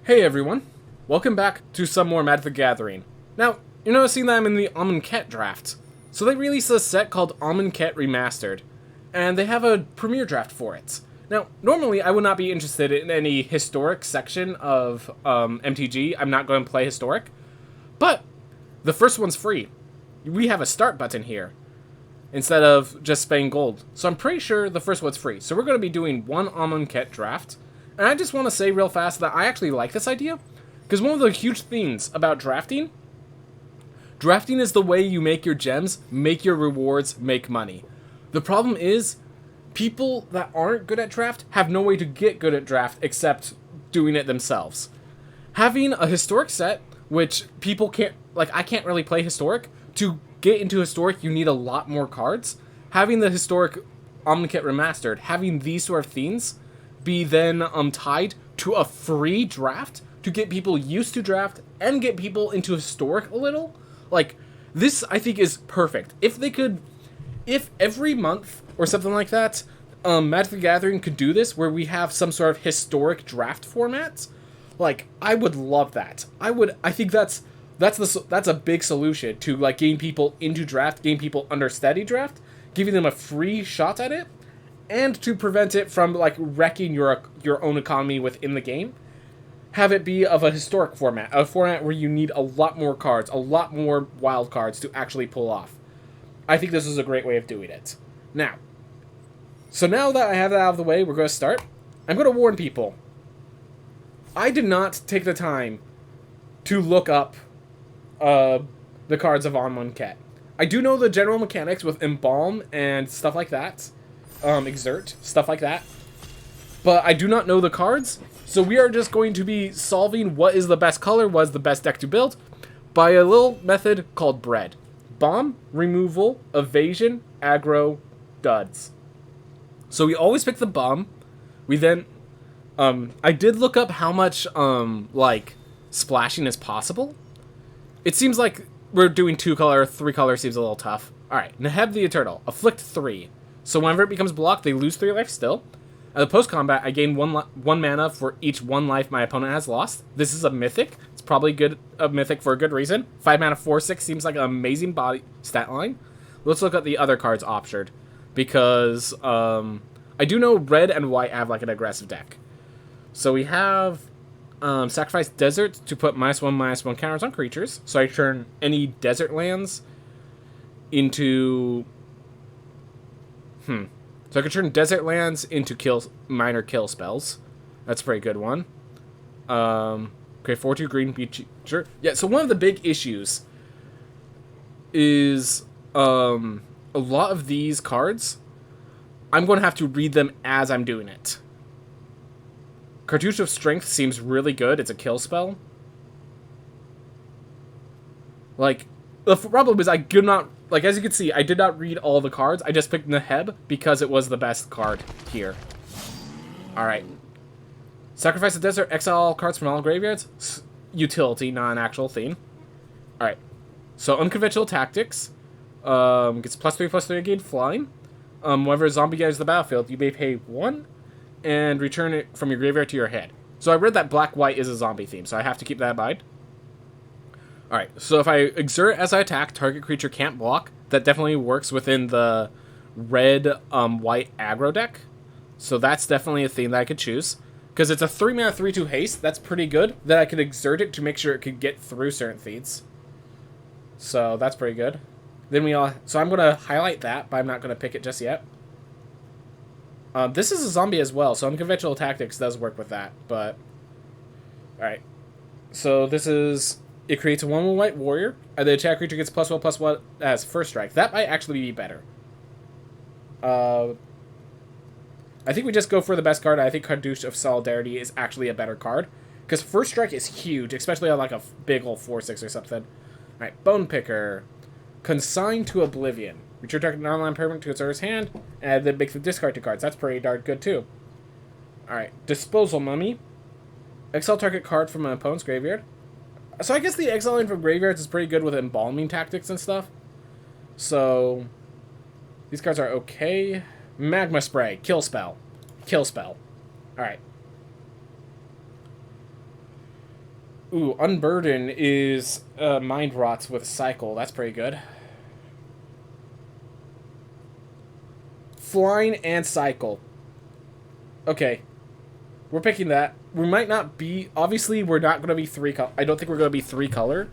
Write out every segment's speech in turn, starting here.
Hey everyone, welcome back to some more Magic the Gathering. Now, you're noticing that I'm in the Amonkhet Draft. So they released a set called Amonkhet Remastered, and they have a Premiere Draft for it. Now, normally I would not be interested in any historic section of MTG. I'm not going to play historic, but the first one's free. We have a start button here, instead of just spending gold. So I'm pretty sure the first one's free. So we're going to be doing one Amonkhet Draft. And I just want to say real fast that I actually like this idea, because one of the huge things about drafting is the way you make your gems, make your rewards, make money. The problem is, people that aren't good at draft have no way to get good at draft except doing it themselves. Having a historic set, which people can't, like I can't really play historic, to get into historic you need a lot more cards. Having the historic Amonkhet Remastered, having these sort of themes, be then tied to a free draft to get people used to draft and get people into historic a little. Like, this I think is perfect. If every month or something like that, Magic the Gathering could do this, where we have some sort of historic draft format, like, I would love that. I think that's a big solution to, like, getting people into draft, getting people under steady draft, giving them a free shot at it, and to prevent it from, like, wrecking your own economy within the game. Have it be of a historic format, a format where you need a lot more cards, a lot more wild cards to actually pull off. I think this is a great way of doing it. Now that I have that out of the way, we're going to start. I'm going to warn people. I did not take the time to look up the cards of Amonkhet. I do know the general mechanics with Embalm and stuff like that. Exert, stuff like that. But I do not know the cards, so we are just going to be solving what is the best color, what is the best deck to build, by a little method called bread. Bomb, removal, evasion, aggro, duds. So we always pick the bomb. We then, I did look up how much, like, splashing is possible. It seems like we're doing 2 color, 3 color seems a little tough. Alright, Neheb the Eternal, afflict 3. So whenever it becomes blocked, they lose 3 life still. At the post-combat, I gain 1 mana for each 1 life my opponent has lost. This is a mythic. It's probably a mythic for a good reason. 5 mana, 4/6 seems like an amazing body stat line. Let's look at the other cards optioned, because I do know red and white have, like, an aggressive deck. So we have sacrifice desert to put -1/-1 counters on creatures. So I turn any desert lands into... So I can turn desert lands into minor kill spells. That's a pretty good one. Okay, 4/2 green beach. Sure. Yeah, so one of the big issues is a lot of these cards, I'm going to have to read them as I'm doing it. Cartouche of Strength seems really good. It's a kill spell. Like, the problem is I could not... Like, as you can see, I did not read all the cards. I just picked Neheb because it was the best card here. Alright. Sacrifice the Desert, exile all cards from all graveyards. Utility, not an actual theme. Alright. So, Unconventional Tactics. Gets +3/+3 again, flying. Whenever a zombie enters the battlefield, you may pay 1 and return it from your graveyard to your head. So I read that black-white is a zombie theme, so I have to keep that in mind. Alright, so if I exert as I attack, target creature can't block. That definitely works within the red, white aggro deck. So that's definitely a theme that I could choose. Because it's a 3 mana 3/2 haste, that's pretty good. That I could exert it to make sure it could get through certain feats. So that's pretty good. So I'm going to highlight that, but I'm not going to pick it just yet. This is a zombie as well, so Unconventional Tactics does work with that, but... Alright. So this is... It creates a 1/1 white warrior, and the attack creature gets +1/+1 as first strike. That might actually be better. I think we just go for the best card. I think Cartouche of Solidarity is actually a better card, because first strike is huge, especially on, like, a big old 4/6 or something. Alright, Bone Picker. Consign to Oblivion. Return target non-land permanent to its owner's hand, and then make the discard 2 cards. That's pretty darn good, too. Alright, Disposal Mummy. Exile target card from an opponent's graveyard. So I guess the exiling from graveyards is pretty good with embalming tactics and stuff. So these cards are okay. Magma Spray, kill spell. Kill spell. Alright. Ooh, Unburden is Mind Rots with Cycle. That's pretty good. Flying and Cycle. Okay. We're picking that. We might not be... Obviously, we're not going to be three color. I don't think we're going to be three color.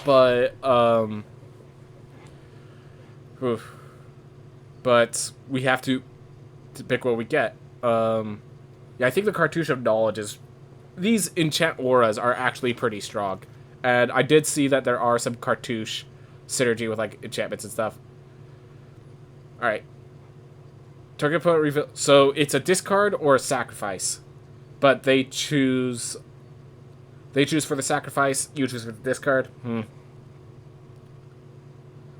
But, oof. But we have to pick what we get. Yeah, I think the Cartouche of Knowledge is... These enchant auras are actually pretty strong. And I did see that there are some cartouche synergy with, like, enchantments and stuff. Alright. Target opponent reveal... So, it's a discard or a sacrifice. But they choose... They choose for the sacrifice, you choose for the discard.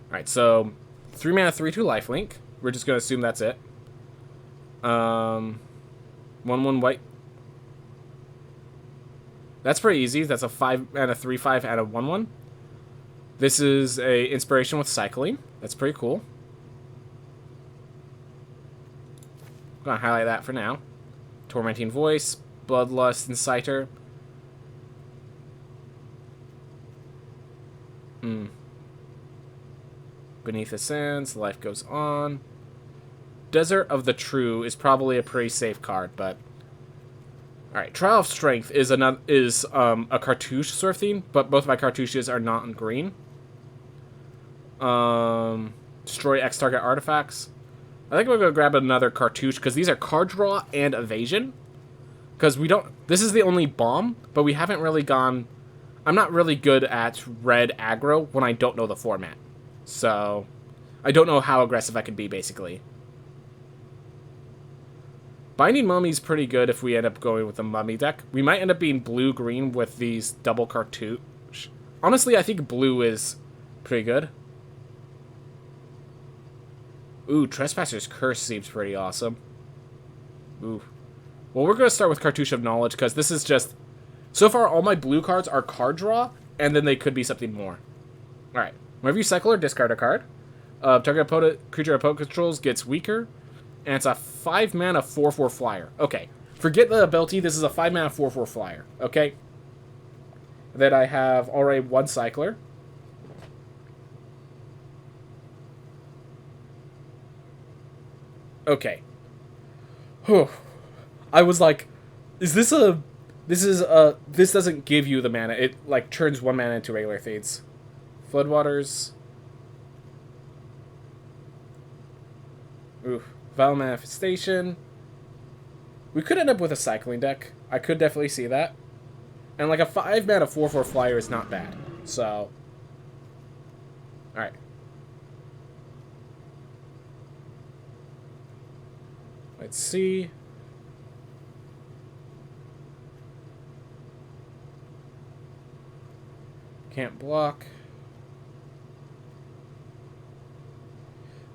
Alright, so... 3 mana, 3/2 lifelink. We're just going to assume that's it. 1/1 white. That's pretty easy. That's a 5 and a 3/5 and a 1/1. This is a inspiration with cycling. That's pretty cool. I'm gonna highlight that for now. Tormenting Voice, Bloodlust Inciter. Beneath the Sands, Life Goes On. Desert of the True is probably a pretty safe card, but... Alright, Trial of Strength is a cartouche sort of theme, but both of my cartouches are not in green. Destroy X target artifacts. I think we're going to grab another cartouche, because these are card draw and evasion. Because we don't... This is the only bomb, but we haven't really gone... I'm not really good at red aggro when I don't know the format. So, I don't know how aggressive I can be, basically. Binding Mummy's pretty good if we end up going with a Mummy deck. We might end up being blue-green with these double cartouche. Honestly, I think blue is pretty good. Ooh, Trespasser's Curse seems pretty awesome. Ooh. Well, we're going to start with Cartouche of Knowledge, because this is just... So far, all my blue cards are card draw, and then they could be something more. Alright. Whenever you cycle or discard a card, target opponent, creature opponent controls gets weaker, and it's a 5 mana 4/4 flyer. Okay. Forget the ability, this is a 5 mana 4/4 flyer. Okay? Then I have already one cycler. Okay. Whew. I was like, this doesn't give you the mana. It, like, turns 1 mana into regular Thades. Floodwaters. Ooh. Vile Manifestation. We could end up with a cycling deck. I could definitely see that. And, like, a 5 mana 4/4 flyer is not bad. So. Alright. Let's see. Can't block.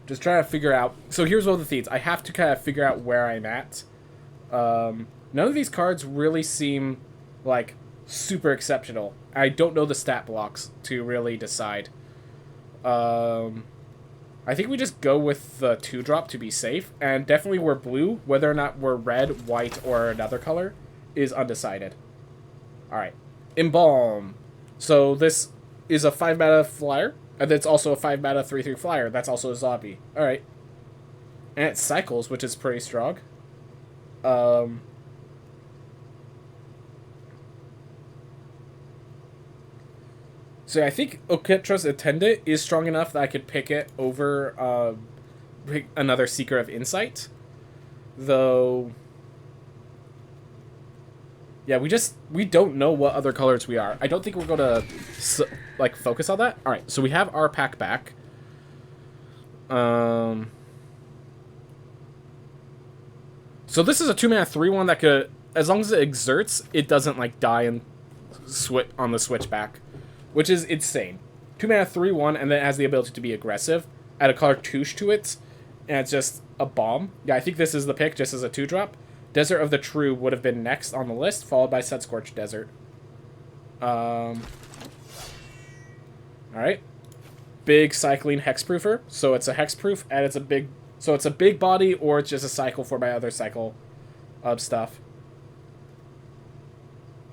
Just trying to figure out... So here's one of the things. I have to kind of figure out where I'm at. None of these cards really seem, like, super exceptional. I don't know the stat blocks to really decide. I think we just go with the 2-drop to be safe. And definitely we're blue. Whether or not we're red, white, or another color is undecided. Alright. Embalm. So this is a 5 mana flyer. And it's also a 5 mana 3/3 flyer. That's also a zombie. Alright. And it cycles, which is pretty strong. So I think Oketra's Attendant is strong enough that I could pick it over pick another Seeker of Insight. Though... Yeah, we don't know what other colors we are. I don't think we're going to, like, focus on that. Alright, so we have our pack back. So this is a 2 mana 3/1 that could, as long as it exerts, it doesn't, like, die and on the switchback, which is insane. 2 mana 3/1, and then it has the ability to be aggressive. Add a cartouche to it, and it's just a bomb. Yeah, I think this is the pick, just as a 2-drop. Desert of the True would have been next on the list, followed by Sunscorched Desert. Alright. Big cycling hexproofer. So it's a hexproof, and it's a big... So it's a big body, or it's just a cycle for my other cycle of stuff.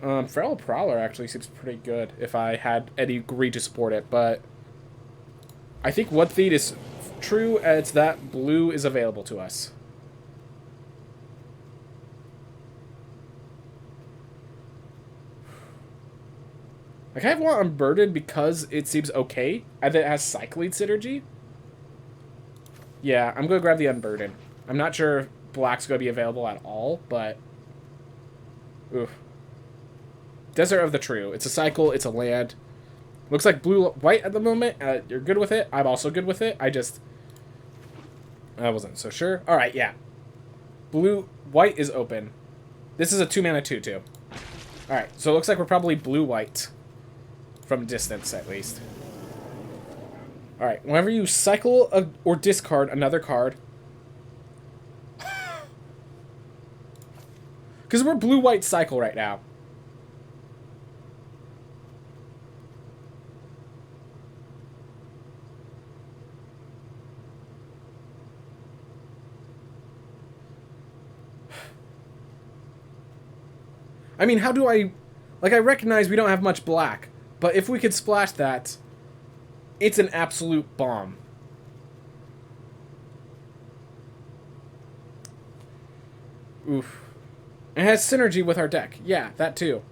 Feral Prowler actually seems pretty good if I had any greed to support it, but I think one thing is true, it's that blue is available to us. I kind of want Unburdened because it seems okay, and it has Cycling synergy. Yeah, I'm going to grab the Unburdened. I'm not sure if black's going to be available at all, but... Oof. Desert of the True. It's a cycle, it's a land. Looks like blue-white at the moment. You're good with it. I'm also good with it. I wasn't so sure. Alright, yeah. Blue-white is open. This is a 2-mana 2/2. Alright, so it looks like we're probably blue-white. From distance, at least. Alright, whenever you cycle or discard another card... Because we're blue-white cycle right now. I mean, how do I... Like, I recognize we don't have much black. But if we could splash that, it's an absolute bomb. Oof. It has synergy with our deck. Yeah, that too.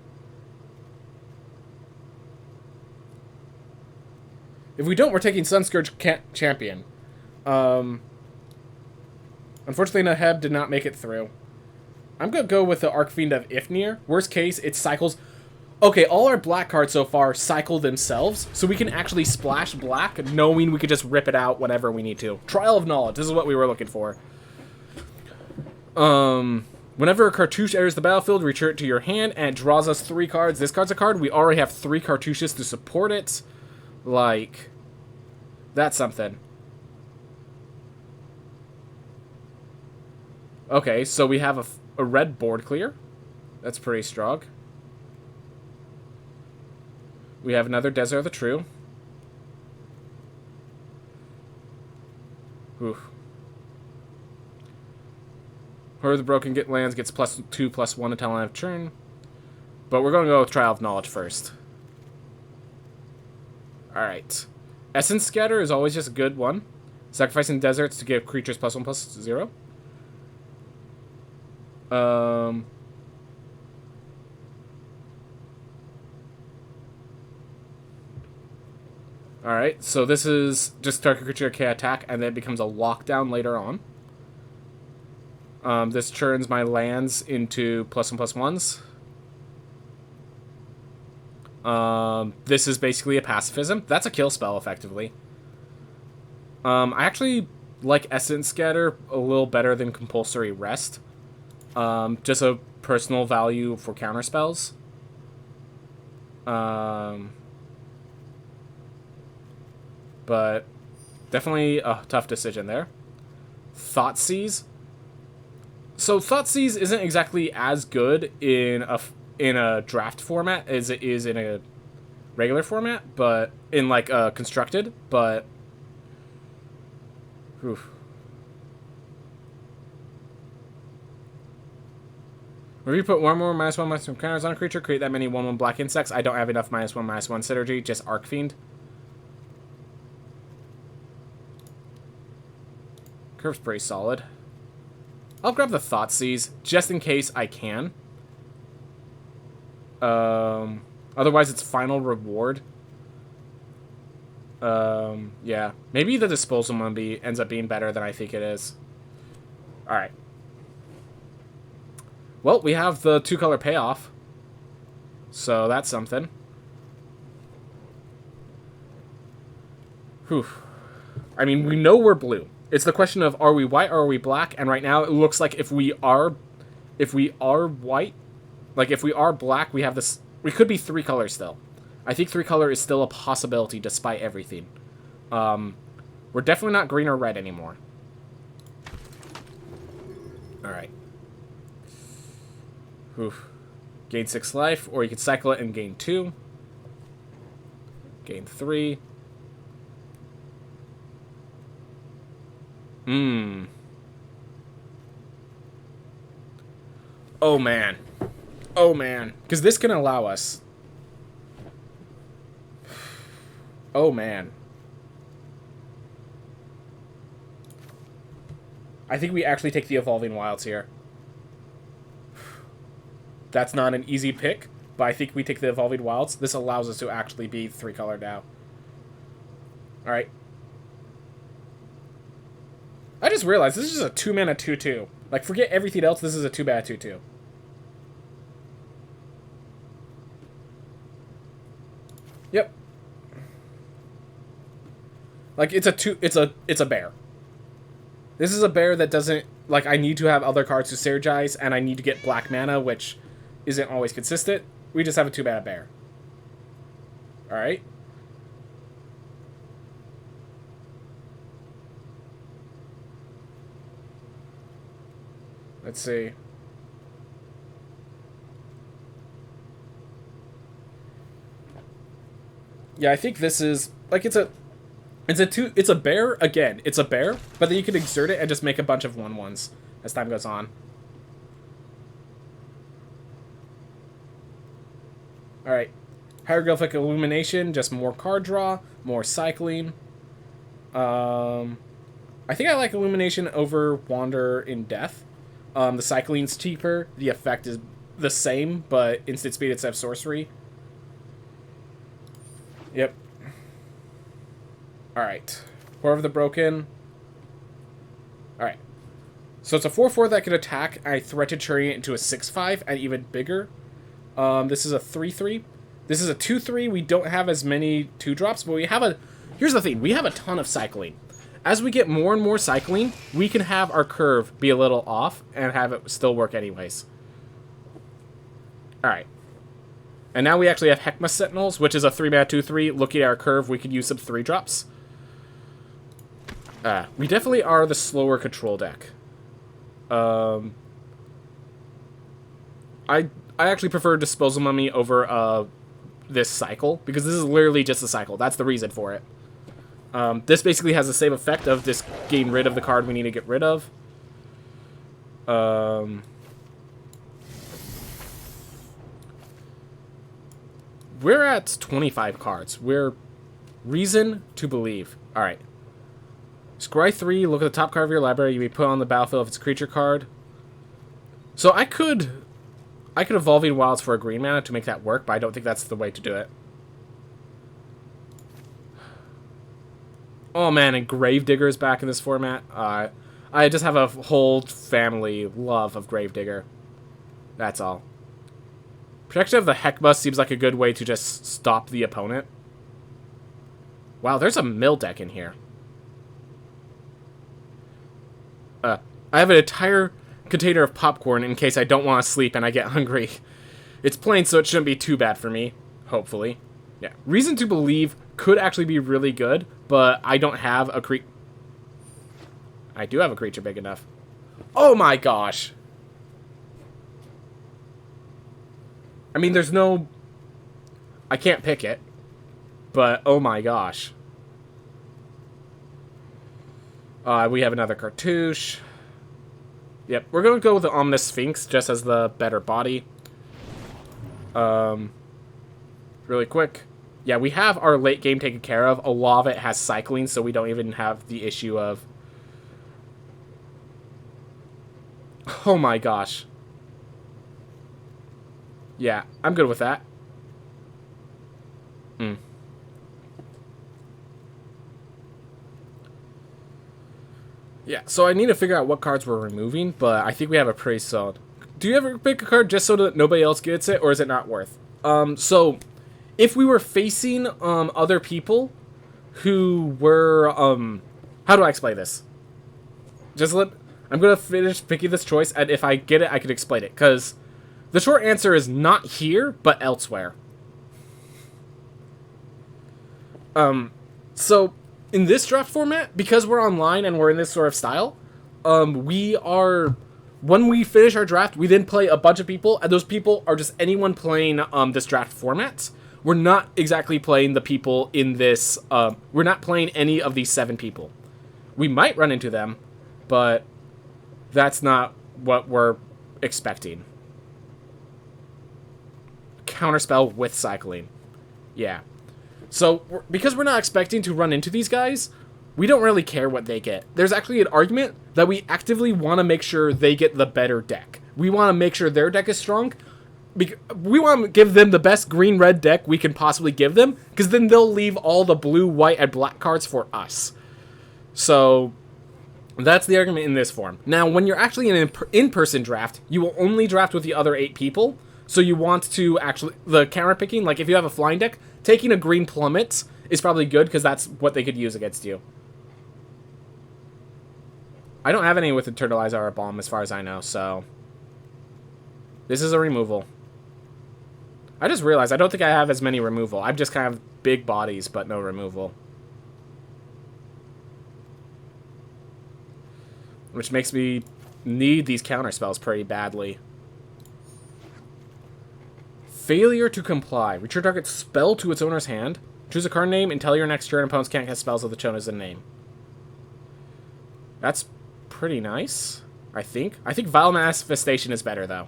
If we don't, we're taking Sunscourge Champion. Unfortunately, Naheb did not make it through. I'm going to go with the Archfiend of Ifnir. Worst case, it cycles... Okay, all our black cards so far cycle themselves, so we can actually splash black, knowing we could just rip it out whenever we need to. Trial of Knowledge, this is what we were looking for. Whenever a cartouche enters the battlefield, return it to your hand, and it draws us 3 cards. This card's a card. We already have 3 cartouches to support it. Like, that's something. Okay, so we have a red board clear. That's pretty strong. We have another Desert of the True. Oof. Horde of the Broken lands gets +2/+1 until end of turn. But we're going to go with Trial of Knowledge first. Alright. Essence Scatter is always just a good one. Sacrificing deserts to give creatures +1/+0. Alright, so this is just target creature can attack, and then it becomes a lockdown later on. This turns my lands into +1/+1s. This is basically a pacifism. That's a kill spell, effectively. I actually like Essence Scatter a little better than Compulsory Rest. Just a personal value for counter spells. But definitely a tough decision there. Thoughtseize. So Thoughtseize isn't exactly as good in a draft format as it is in a regular format, but in like constructed. But oof. Whenever you put one more -1/-1 counters on a creature, create that many 1/1 black insects. I don't have enough -1/-1 synergy, just Archfiend. Curve's pretty solid. I'll grab the Thoughtseize, just in case I can. Otherwise, it's Final Reward. Yeah. Maybe the Disposal one ends up being better than I think it is. Alright. Well, we have the 2-color payoff. So that's something. Whew. I mean, we know we're blue. It's the question of, are we white or are we black? And right now, it looks like if we are white, like if we are black, we have this... We could be 3 colors still. I think 3 color is still a possibility despite everything. We're definitely not green or red anymore. Alright. Oof. Gain 6 life, or you could cycle it and gain 2. Gain 3. Oh, man. Oh, man. Because this can allow us. Oh, man. I think we actually take the Evolving Wilds here. That's not an easy pick, but I think we take the Evolving Wilds. This allows us to actually be 3-color now. Alright. I just realized this is just a 2-mana 2/2. Like, forget everything else, this is a 2-mana 2/2. Yep. Like, it's a bear. This is a bear that doesn't... Like, I need to have other cards to synergize, and I need to get black mana, which isn't always consistent. We just have a 2-mana bear. Alright. Let's see. Yeah, I think this is... Like, it's a bear, again. It's a bear, but then you can exert it and just make a bunch of 1/1s as time goes on. Alright. Hieroglyphic Illumination, just more card draw, more cycling. I think I like Illumination over Wander in Death. The cycling's cheaper, the effect is the same, but instant speed instead of sorcery. Yep. Alright. Horror of the Broken. Alright. So it's a 4/4 that can attack, and I threat to turn it into a 6/5 and even bigger. This is a 3/3. This is a 2/3. We don't have as many 2-drops, but we have a... Here's the thing. We have a ton of cycling. As we get more and more cycling, we can have our curve be a little off and have it still work anyways. Alright. And now we actually have Heckma Sentinels, which is a 3-mana 2/3. Looking at our curve, we could use some 3-drops. We definitely are the slower control deck. I actually prefer Disposal Mummy over this cycle, because this is literally just a cycle. That's the reason for it. This basically has the same effect of just getting rid of the card we need to get rid of. We're at 25 cards. We're reason to believe. Alright. Scry 3, look at the top card of your library. You may put on the battlefield if it's a creature card. So I could Evolving Wilds for a green mana to make that work, but I don't think that's the way to do it. Oh man, and Gravedigger is back in this format. I just have a whole family love of Gravedigger. That's all. Protection of the Heckma seems like a good way to just stop the opponent. Wow, there's a mill deck in here. I have an entire container of popcorn in case I don't want to sleep and I get hungry. It's plain, so it shouldn't be too bad for me. Hopefully. Yeah. Reason to Believe could actually be really good, but I don't have a I do have a creature big enough. Oh my gosh! I mean, there's no... I can't pick it. But, oh my gosh. We have another Cartouche. Yep, we're going to go with the Ominous Sphinx, just as the better body. Really quick. Yeah, we have our late game taken care of. A lot of it has cycling, so we don't even have the issue of... Oh my gosh. Yeah, I'm good with that. Yeah, so I need to figure out what cards we're removing, but I think we have a pretty solid... Do you ever pick a card just so that nobody else gets it, or is it not worth? So, if we were facing other people who were... how do I explain this? I'm going to finish picking this choice, and if I get it, I can explain it, because the short answer is not here, but elsewhere. So... In this draft format, because we're online and we're in this sort of style, when we finish our draft, we then play a bunch of people, and those people are just anyone playing this draft format. We're not exactly playing the people in this, we're not playing any of these 7 people. We might run into them, but that's not what we're expecting. counterspell with cycling. Yeah. So, because we're not expecting to run into these guys, we don't really care what they get. There's actually an argument that we actively want to make sure they get the better deck. We want to make sure their deck is strong. We want to give them the best green-red deck we can possibly give them, because then they'll leave all the blue, white, and black cards for us. So, that's the argument in this form. Now, when you're actually in an in-person draft, you will only draft with the other 8 people. So you want to actually, the counter picking, like if you have a flying deck, taking a green plummets is probably good because that's what they could use against you. I don't have any with Internalize Aura Bomb as far as I know, so this is a removal. I just realized I don't think I have as many removal. I'm just kind of big bodies, but no removal. Which makes me need these counter spells pretty badly. Failure to comply. Return target spell to its owner's hand. Choose a card name until your next turn. Opponents can't cast spells with the chosen name. That's pretty nice, I think. I think Vile Manifestation is better, though.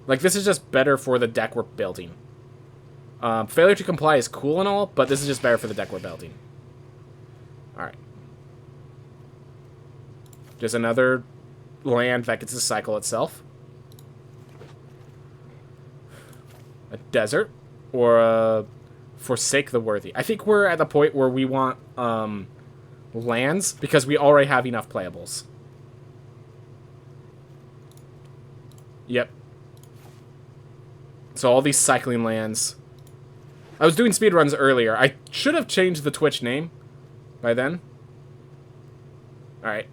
Like, this is just better for the deck we're building. Failure to comply is cool and all, but this is just better for the deck we're building. Alright. Just another land that gets to cycle itself. A desert. Or a Forsake the Worthy. I think we're at the point where we want lands because we already have enough playables. Yep. So all these cycling lands. I was doing speedruns earlier. I should have changed the Twitch name by then. Alright.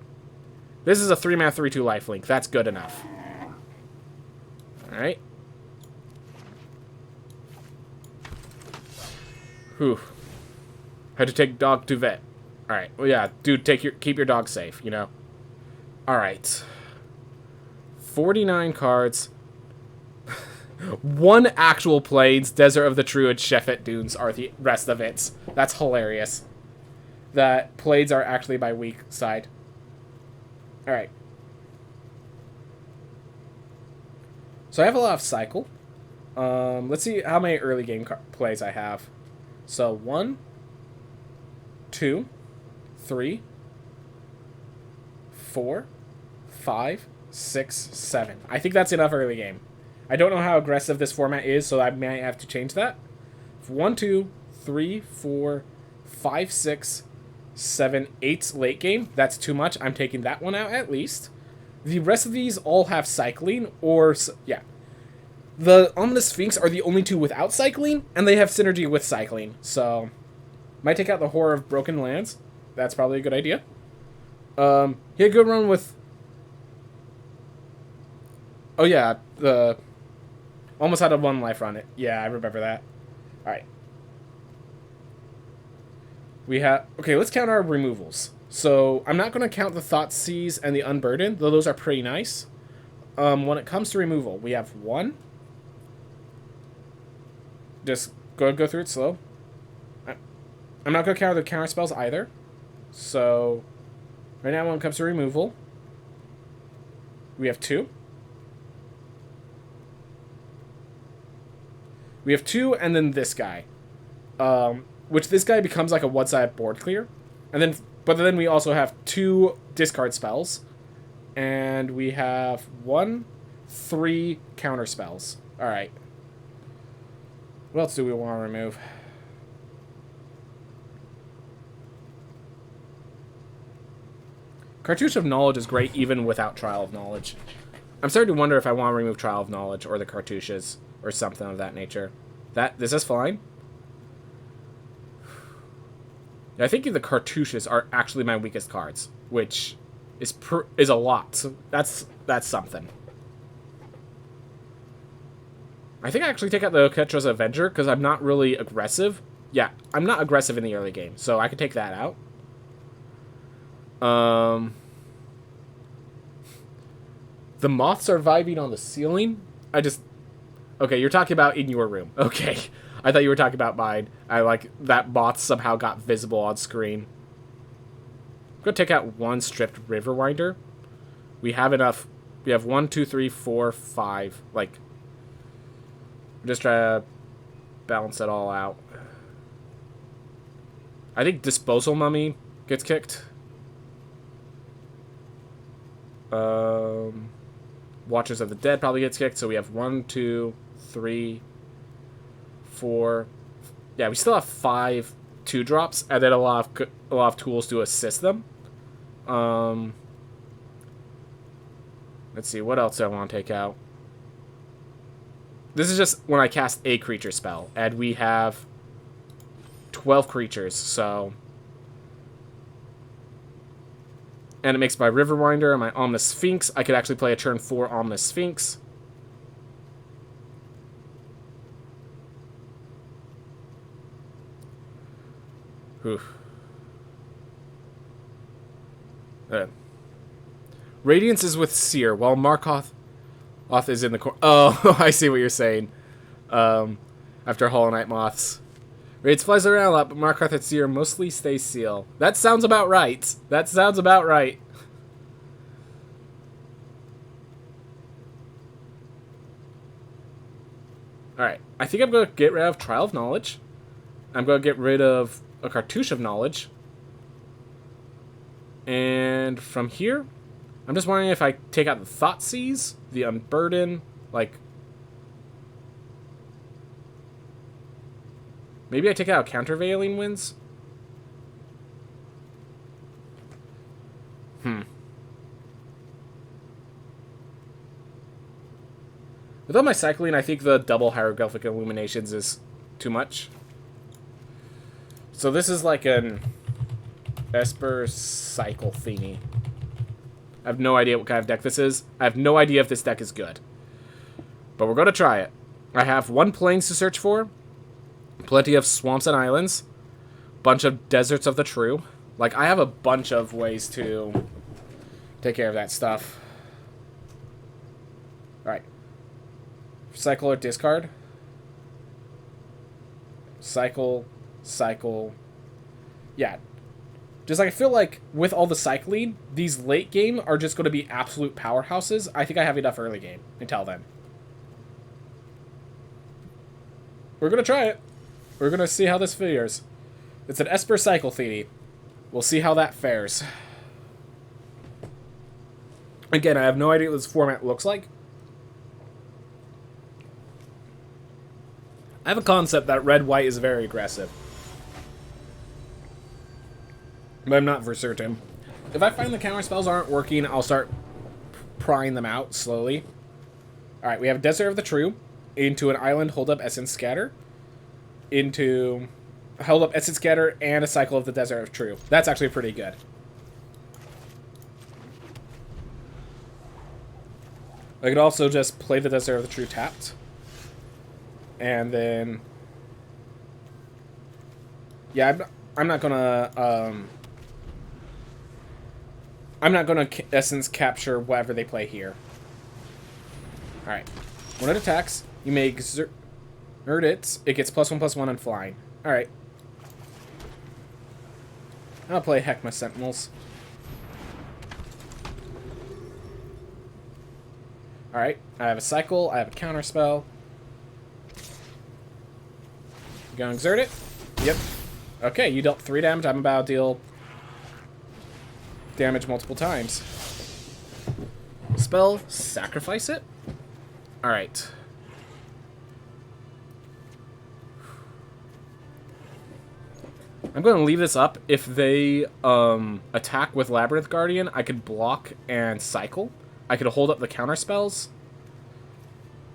This is a 3-mana 3/2 lifelink. That's good enough. Alright. Whew. Had to take dog to vet. Alright. Well, yeah, dude, keep your dog safe, you know? Alright. 49 cards. One actual Plains, Desert of the Druid, Shefet Dunes are the rest of it. That's hilarious. That Plains are actually my weak side. Alright. So I have a lot of cycle. Let's see how many early game plays I have. So 1, 2, 3, 4, 5, 6, 7. I think that's enough early game. I don't know how aggressive this format is, so I might have to change that. 1, 2, 3, 4, 5, 6, 7, 8 late game. That's too much. I'm taking that one out at least. The rest of these all have cycling, or, yeah. The Ominous Sphinx are the only 2 without cycling, and they have synergy with cycling. So, might take out the Horror of Broken Lands. That's probably a good idea. He had a good run with... Oh yeah, the... Almost had a 1 life on it. Yeah, I remember that. Alright. We have... Okay, let's count our removals. So, I'm not going to count the Thoughtseize and the Unburden, though those are pretty nice. When it comes to removal, we have 1... Just go through it slow. I'm not going to counter the counter spells either. So, right now when it comes to removal, we have 2. We have 2, and then this guy. Which this guy becomes like a one-sided board clear. And then, but then we also have 2 discard spells. And we have 1, 3 counter spells. Alright. What else do we want to remove? Cartouche of Knowledge is great even without Trial of Knowledge. I'm starting to wonder if I want to remove Trial of Knowledge or the cartouches or something of that nature. This is fine. I think the cartouches are actually my weakest cards, which is a lot. So that's something. I think I actually take out the Ketra's Avenger because I'm not really aggressive. Yeah, I'm not aggressive in the early game, so I could take that out. The moths are vibing on the ceiling. Okay, you're talking about in your room. Okay. I thought you were talking about mine. I like that moth somehow got visible on screen. I'm going to take out 1 stripped Riverwinder. We have enough We have 1, 2, 3, 4, 5. Like, just try to balance it all out. I think Disposal Mummy gets kicked. Watchers of the Dead probably gets kicked. So we have 1, 2, 3, 4. Yeah, we still have 5 2-drops, and then a lot of tools to assist them. Let's see, what else do I want to take out? This is just when I cast a creature spell, and we have 12 creatures, so... And it makes my Riverwinder and my Ominous Sphinx. I could actually play a turn 4 Ominous Sphinx. Oof. Radiance is with Seer, while Markoth is in the corner. Oh, I see what you're saying. After Hollow Knight Moths. Radiance flies around a lot, but Markoth and Seer mostly stay seal. That sounds about right. That sounds about right. Alright, I think I'm going to get rid of Trial of Knowledge. I'm going to get rid of a Cartouche of Knowledge. And from here, I'm just wondering if I take out the Thoughtseize, the Unburden, like... Maybe I take out Countervailing Winds? With all my cycling, I think the double Hieroglyphic Illuminations is too much. So this is like an Esper Cycle thingy. I have no idea what kind of deck this is. I have no idea if this deck is good. But we're going to try it. I have 1 Plains to search for. Plenty of Swamps and Islands. Bunch of Deserts of the True. Like, I have a bunch of ways to take care of that stuff. Alright. Cycle or discard. Cycle. Yeah. Just like, I feel like with all the cycling, these late game are just going to be absolute powerhouses. I think I have enough early game until then. We're going to try it. We're going to see how this fares. It's an Esper Cycle thingy. We'll see how that fares. Again, I have no idea what this format looks like. I have a concept that red-white is very aggressive. But I'm not for certain. If I find the counter spells aren't working, I'll start prying them out slowly. Alright, we have Desert of the True. Into an Island, hold up Essence Scatter. Into hold up Essence Scatter and a Cycle of the Desert of True. That's actually pretty good. I could also just play the Desert of the True tapped. And then... Yeah, I'm not gonna... I'm not gonna Essence Capture whatever they play here. Alright. When it attacks, you may exert it. It gets +1/+1 on flying. Alright. I'll play Heckma Sentinels. Alright. I have a cycle. I have a counter spell. You gonna exert it? Yep. Okay, you dealt 3 damage. I'm about to deal damage multiple times. Spell, sacrifice it? Alright. I'm going to leave this up. If they attack with Labyrinth Guardian, I could block and cycle. I could hold up the counter spells.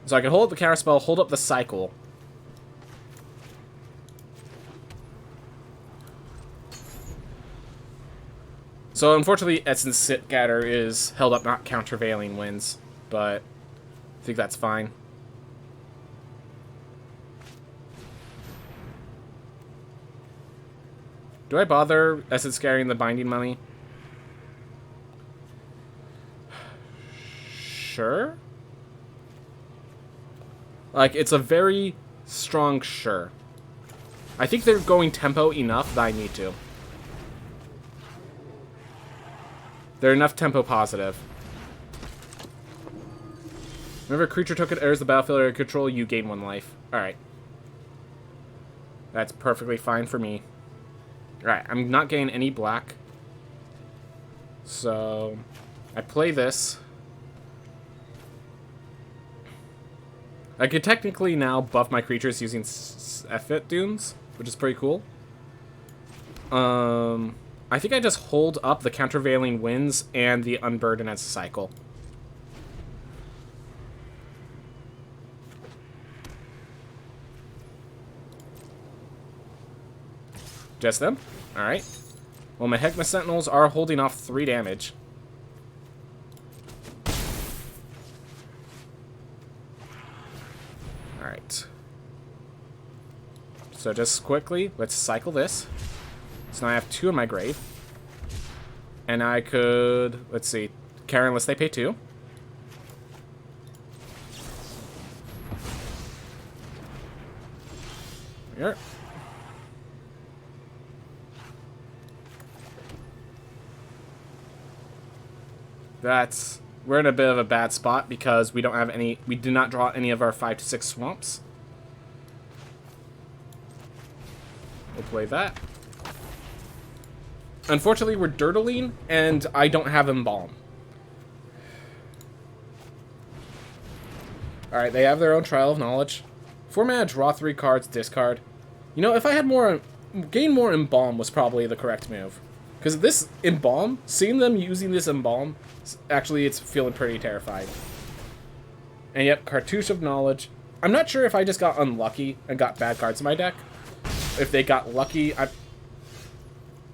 So I could hold up the counter spell, hold up the cycle. So unfortunately, Essence Scatter is held up, not Countervailing Winds, but I think that's fine. Do I bother Essence Scattering the Binding Mummy? Sure. Like, it's a very strong sure. I think they're going tempo enough that I need to. They're enough tempo positive. Whenever a creature token enters the battlefield under control, you gain 1 life. Alright. That's perfectly fine for me. Alright, I'm not getting any black. So, I play this. I could technically now buff my creatures using Effet Dunes, which is pretty cool. I think I just hold up the Countervailing Winds and the Unburden as a cycle. Just them? Alright. Well, my Heckma Sentinels are holding off 3 damage. Alright. So just quickly, let's cycle this. So now I have 2 in my grave. And I could, let's see, Karen, unless they pay 2. Here. We're in a bit of a bad spot because we don't have any, we did not draw any of our 5 to 6 swamps. We'll play that. Unfortunately, we're Dirtling, and I don't have Embalm. Alright, they have their own Trial of Knowledge. 4 mana, draw 3 cards, discard. You know, if I had more, gain more Embalm was probably the correct move. Because this Embalm, seeing them using this Embalm, actually it's feeling pretty terrified. And yet, Cartouche of Knowledge. I'm not sure if I just got unlucky and got bad cards in my deck. If they got lucky,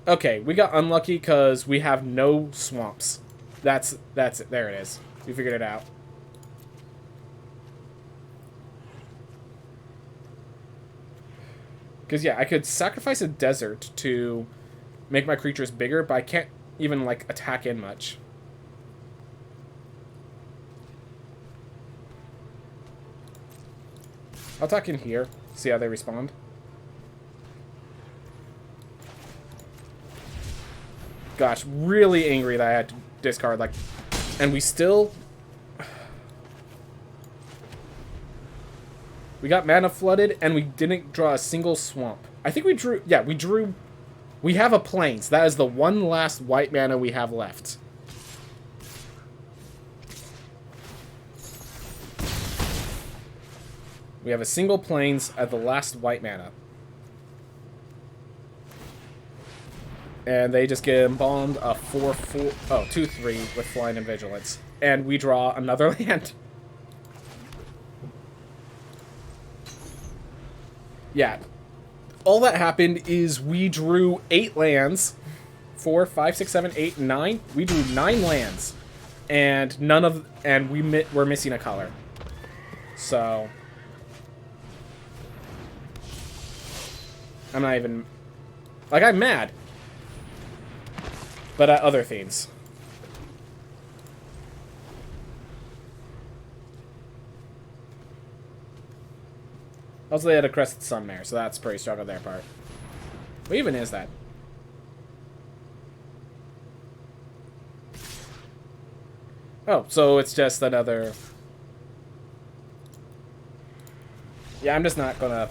okay, we got unlucky because we have no swamps. That's it. There it is. We figured it out. Because, yeah, I could sacrifice a desert to make my creatures bigger, but I can't even, like, attack in much. I'll attack in here, see how they respond. Gosh, really angry that I had to discard, like, and we still... We got mana flooded, and we didn't draw a single swamp. I think we drew... Yeah, we drew... We have a Plains. That is the one last white mana we have left. We have a single Plains at the last white mana. And they just get embalmed a 4/4... Oh, 2/3 with Flying and Vigilance. And we draw another land. Yeah. All that happened is we drew 8 lands. 4, 5, 6, 7, 8, 9. We drew 9 lands. And none of... And we're missing a color. So... I'm not even... Like, I'm mad. But at other things. Also, they had a Crested Sunmare, so that's pretty strong on their part. What even is that? Oh, so it's just another... Yeah, I'm just not gonna...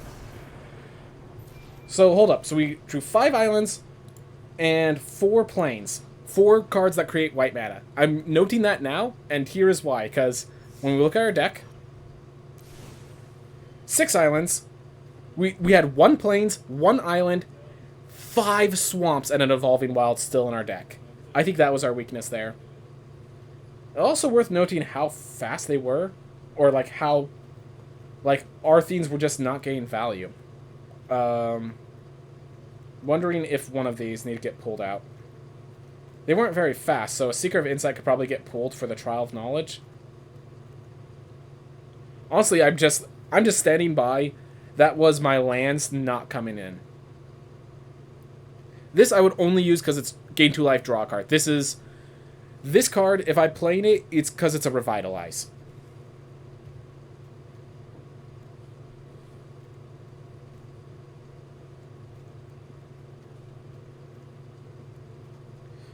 So, hold up. So we drew 5 islands and 4 plains. 4 cards that create white mana. I'm noting that now, and here is why. Because when we look at our deck... 6 islands. We had 1 plains, 1 island, 5 swamps, and an Evolving Wild still in our deck. I think that was our weakness there. Also worth noting how fast they were. Or, like, how... Like, our things were just not getting value. Wondering if one of these need to get pulled out. They weren't very fast, so a Seeker of Insight could probably get pulled for the Trial of Knowledge. Honestly, I'm just standing by. That was my lands not coming in. This I would only use because it's gain 2 life, draw a card. This card, if I'm playing it, it's because it's a Revitalize.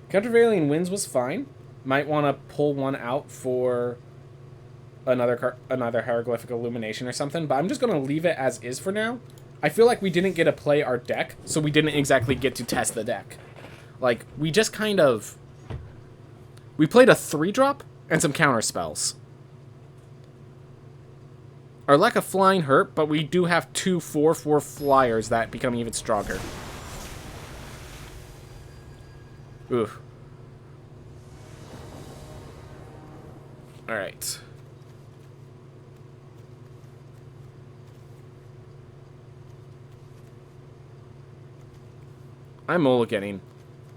Countervailing Winds was fine. Might want to pull one out for another hieroglyphic illumination or something, but I'm just gonna leave it as is for now. I feel like we didn't get to play our deck, so we didn't exactly get to test the deck. Like, we just kind of... We played a 3-drop and some counter spells. Our lack of flying hurt, but we do have 2 4/4 flyers that become even stronger. Oof. Alright. I'm mulliganing.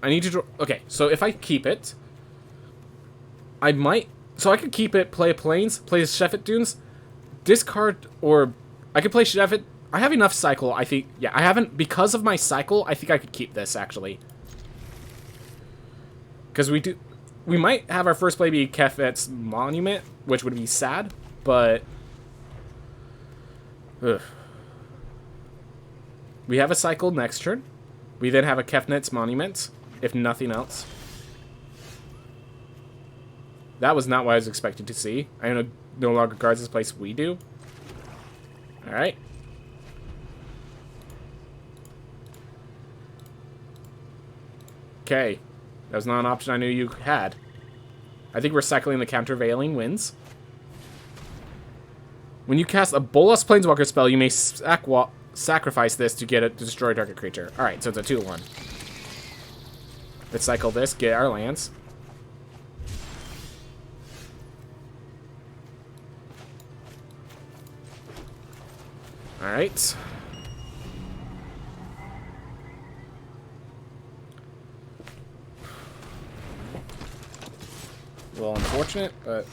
I need to draw... Okay, so if I keep it... I might... So I could keep it, play Plains, play Sheffet Dunes, discard, or... I could play Sheffet... I have enough cycle, I think... Yeah, I haven't... Because of my cycle, I think I could keep this, actually. Because we do... We might have our first play be Kefet's Monument, which would be sad, but... Ugh. We have a cycle next turn. We then have a Kefnet's Monument, if nothing else. That was not what I was expected to see. I know no longer guards this place, we do. Alright. Okay. That was not an option I knew you had. I think recycling the countervailing wins. When you cast a Bolas Planeswalker spell, you may sacrifice this to get it to destroy target creature. Alright, so it's a 2/1. Let's cycle this, get our lands. Alright. A little unfortunate, but...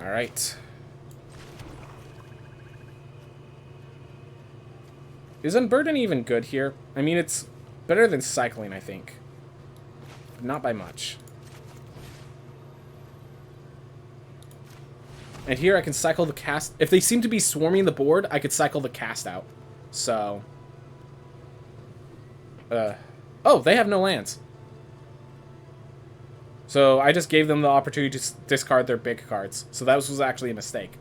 Alright. Is Unburden even good here? I mean, it's better than cycling, I think. But not by much. And here I can cycle the cast... If they seem to be swarming the board, I could cycle the cast out. So... Oh, they have no lands. So I just gave them the opportunity to discard their big cards. So that was actually a mistake.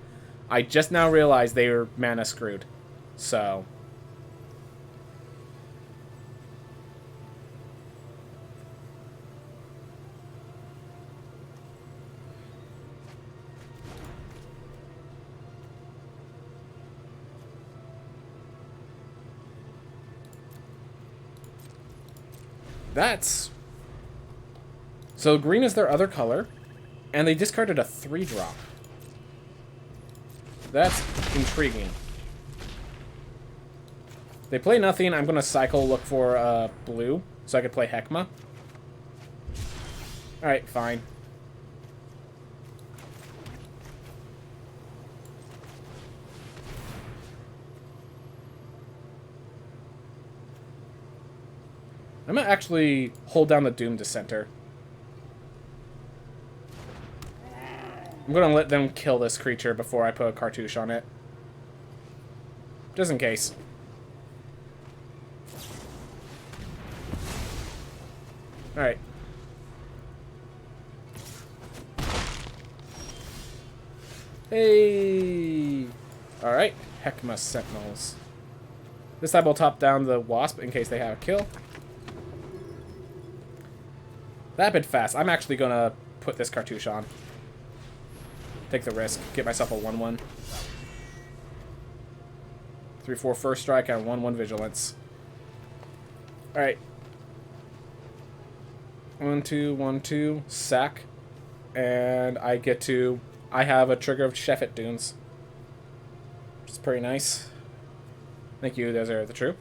I just now realized they were mana screwed. So... That's... So green is their other color, and they discarded a 3-drop. That's intriguing. They play nothing. I'm going to cycle, look for blue, so I could play Heckma. Alright, fine. I'm going to actually hold down the Doom Dissenter. I'm going to let them kill this creature before I put a cartouche on it. Just in case. Alright. Hey! Alright. Heckma Sentinels. This time we'll top down the Wasp in case they have a kill. That bit fast. I'm actually going to put this cartouche on. Take the risk. Get myself a 1/1. 3/4 first strike and 1/1 vigilance. Alright. 1/2, 1/2, sack. And I get to... I have a trigger of Sheffet Dunes. Which is pretty nice. Thank you, Desert of the True.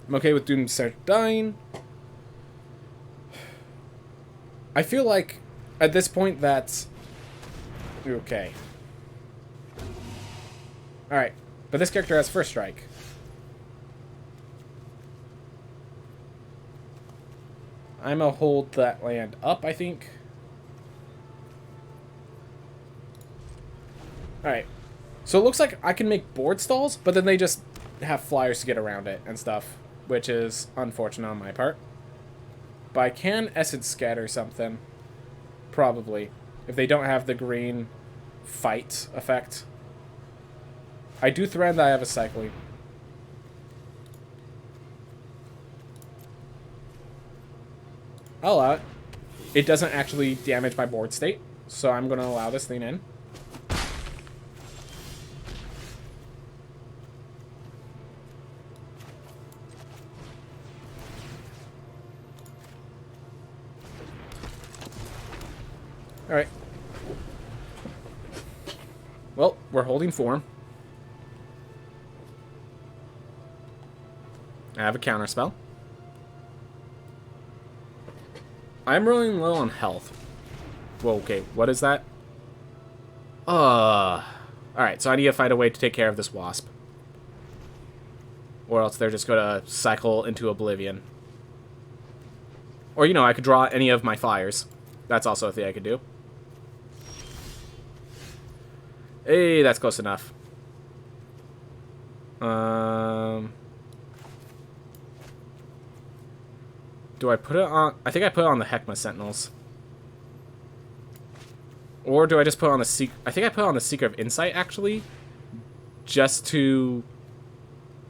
I'm okay with Doom Dissenter dying. I feel like, at this point, that's... Okay. Alright. But this character has first strike. I'm gonna hold that land up, I think. Alright. So it looks like I can make board stalls, but then they just have flyers to get around it and stuff, which is unfortunate on my part. But I can Essence Scatter something. Probably. If they don't have the green fight effect. I do thread that I have a cycling. I'll allow it. It doesn't actually damage my board state, so I'm going to allow this thing in. Alright. Well, we're holding form. I have a counterspell. I'm running low on health. Whoa, okay, what is that? Alright, so I need to find a way to take care of this wasp. Or else they're just gonna cycle into oblivion. Or, you know, I could draw any of my fires. That's also a thing I could do. Hey, that's close enough. Do I put it on? I think I put it on the Heckma Sentinels. Or do I just put it on the Seeker? I think I put it on the Seeker of Insight, actually. Just to...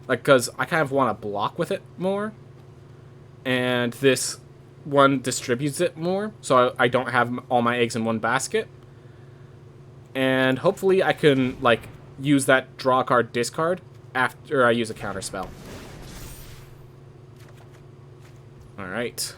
like, because I kind of want to block with it more. And this one distributes it more. So I don't have all my eggs in one basket. And hopefully I can, like, use that draw card, discard after I use a counterspell. Alright.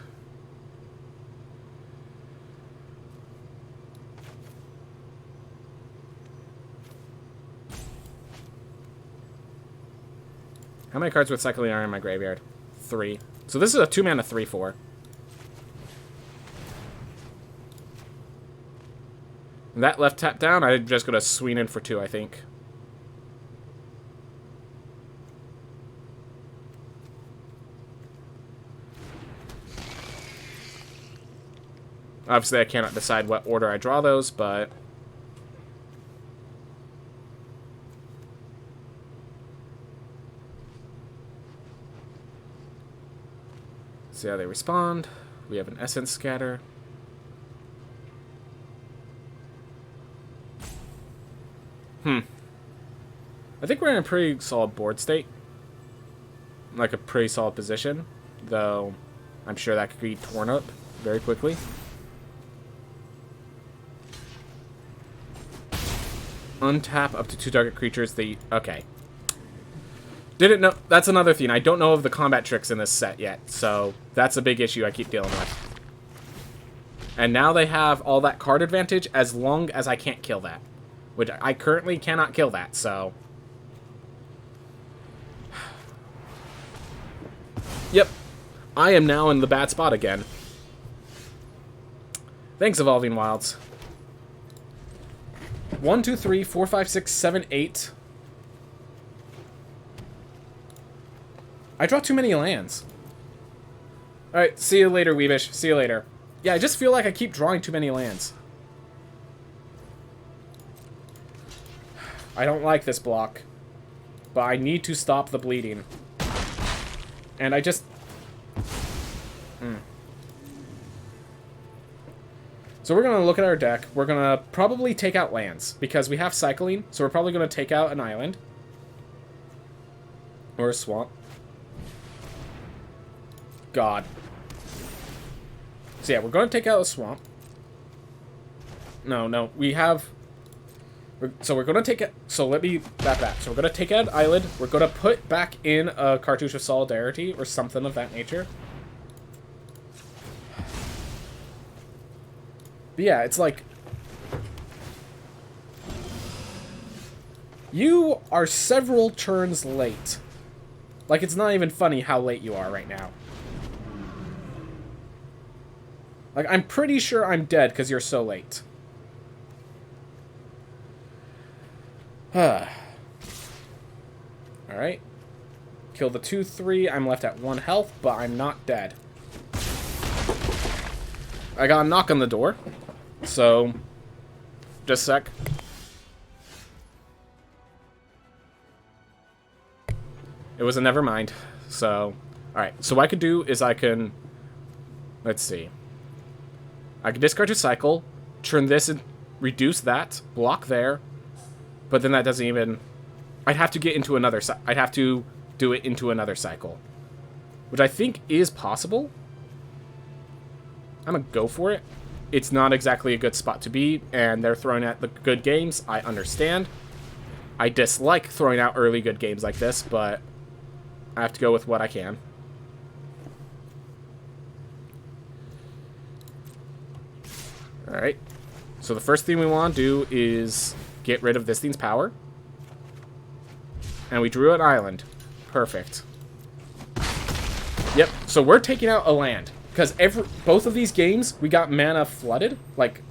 How many cards with cycling are in my graveyard? 3. So this is a 2-mana 3/4. That left tap down, I'm just going to swing in for 2, I think. Obviously, I cannot decide what order I draw those, but... see how they respond. We have an Essence Scatter. I think we're in a pretty solid board state. Like a pretty solid position. Though, I'm sure that could be torn up very quickly. Untap up to 2 target creatures. Okay. Didn't know. That's another thing. I don't know of the combat tricks in this set yet. So, that's a big issue I keep dealing with. And now they have all that card advantage as long as I can't kill that. Which I currently cannot kill that, so... yep. I am now in the bad spot again. Thanks, Evolving Wilds. 1, 2, 3, 4, 5, 6, 7, 8. I draw too many lands. Alright, see you later, Weavish. See you later. Yeah, I just feel like I keep drawing too many lands. I don't like this block. But I need to stop the bleeding. And I just... So we're going to look at our deck. We're going to probably take out lands. Because we have cycling. So we're probably going to take out an island. Or a swamp. God. So yeah, we're going to take out a swamp. No. We have... So we're going to take it... So let me back that. So we're going to take out an island. We're going to put back in a Cartouche of Solidarity or something of that nature. But yeah, it's like... you are several turns late. Like, it's not even funny how late you are right now. Like, I'm pretty sure I'm dead because you're so late. Alright. Kill the 2/3. I'm left at 1 health, but I'm not dead. I got a knock on the door. So, just a sec. It was a never mind. So, alright. So what I could do is I can Let's see. I can discard to cycle, turn this and reduce that, block there, but then that doesn't even... I'd have to get into another... I'd have to do it into another cycle, which I think is possible. I'm gonna go for it. It's not exactly a good spot to be, and they're throwing out the good games. I understand. I dislike throwing out early good games like this, but I have to go with what I can. Alright. So the first thing we want to do is get rid of this thing's power. And we drew an island. Perfect. Yep, so we're taking out a land. Because both of these games, we got mana flooded. Like,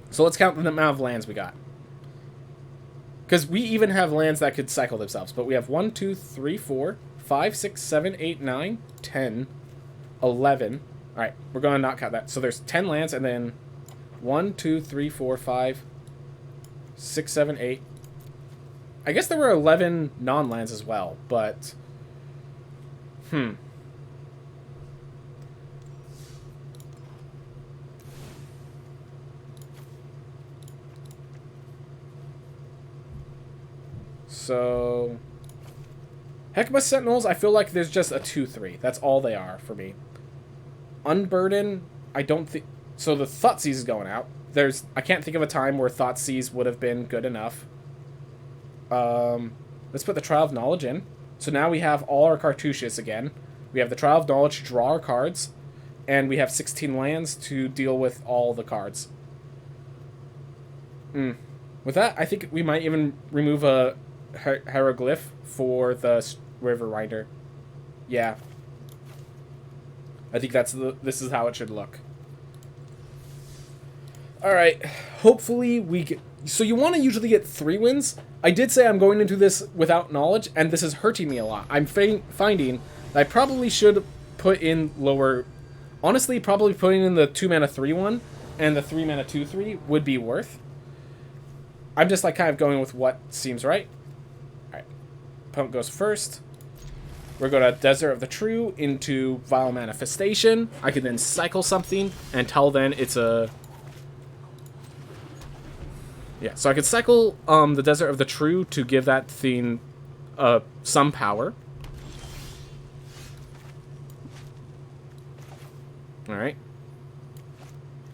so let's count the amount of lands we got. Because we even have lands that could cycle themselves. But we have 1, 2, 3, 4, 5, 6, 7, 8, 9, 10, 11. Alright, we're going to not count that. So there's 10 lands, and then 1, 2, 3, 4, 5, 6, 7, 8. I guess there were 11 non-lands as well, but... So... Hecamus Sentinels, I feel like there's just a 2-3. That's all they are for me. Unburden, I don't think... So the Thoughtseize is going out. I can't think of a time where Thoughtseize would have been good enough. Let's put the Trial of Knowledge in. So now we have all our cartouches again. We have the Trial of Knowledge to draw our cards. And we have 16 lands to deal with all the cards. With that, I think we might even remove a hieroglyph for the River Rider. Yeah. I think this is how it should look. Alright, hopefully we get... So you want to usually get 3 wins. I did say I'm going into this without knowledge, and this is hurting me a lot. I'm finding that I probably should put in lower... Honestly, probably putting in the 2-mana 3-1 and the 3-mana 2-3 would be worth. I'm just like kind of going with what seems right. Alright, opponent goes first. We're going to Desert of the True into Vile Manifestation. I can then cycle something until then it's a... Yeah, so I could cycle the Desert of the True to give that thing some power. Alright.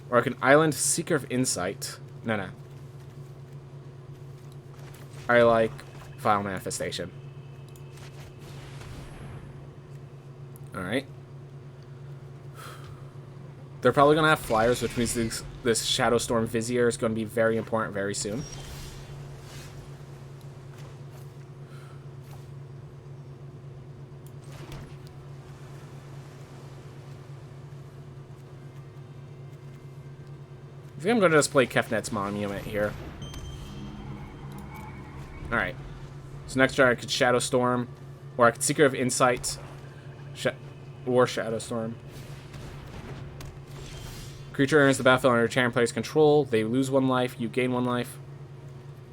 Or I can Island Seeker of Insight. No. I like Vile Manifestation. Alright. They're probably going to have flyers, which means this Shadowstorm Vizier is going to be very important very soon. I think I'm going to just play Kefnet's Monument here. Alright. So next turn I could Shadowstorm, or I could Seeker of Insight, or Shadowstorm. Creature enters the battlefield under champion player's control. They lose 1 life. You gain 1 life.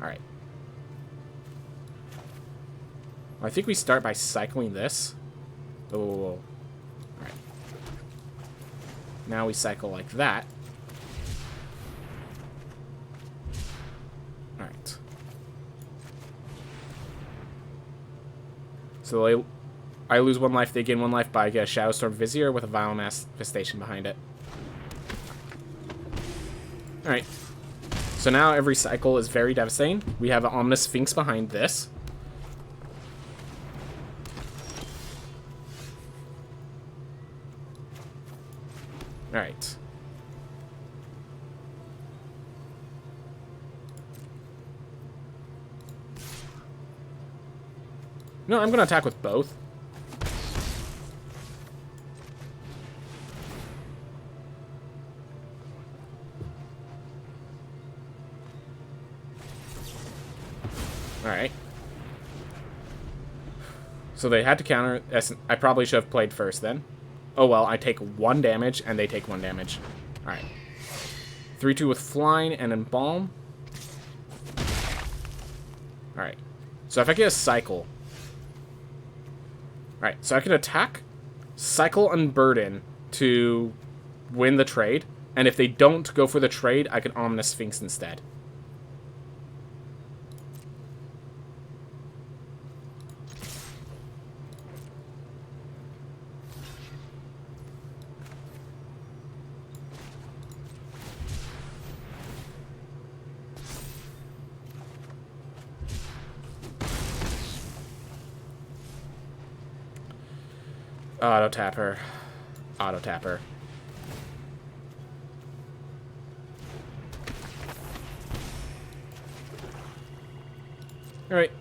Alright. I think we start by cycling this. Oh. Alright. Now we cycle like that. Alright. So I lose 1 life, they gain 1 life, but I get a Shadowstorm Vizier with a Vile Manifestation behind it. Alright. So now every cycle is very devastating. We have an Ominous Sphinx behind this. Alright. No, I'm going to attack with both. Alright. So they had to counter. I probably should have played first then. Oh well, I take 1 damage and they take 1 damage. Alright. 3-2 with Flying and Embalm. Alright. So if I get a cycle. Alright, so I can attack, cycle Unburden, to win the trade. And if they don't go for the trade, I can Ominous Sphinx instead. Auto tap her. Auto tap her. Alright.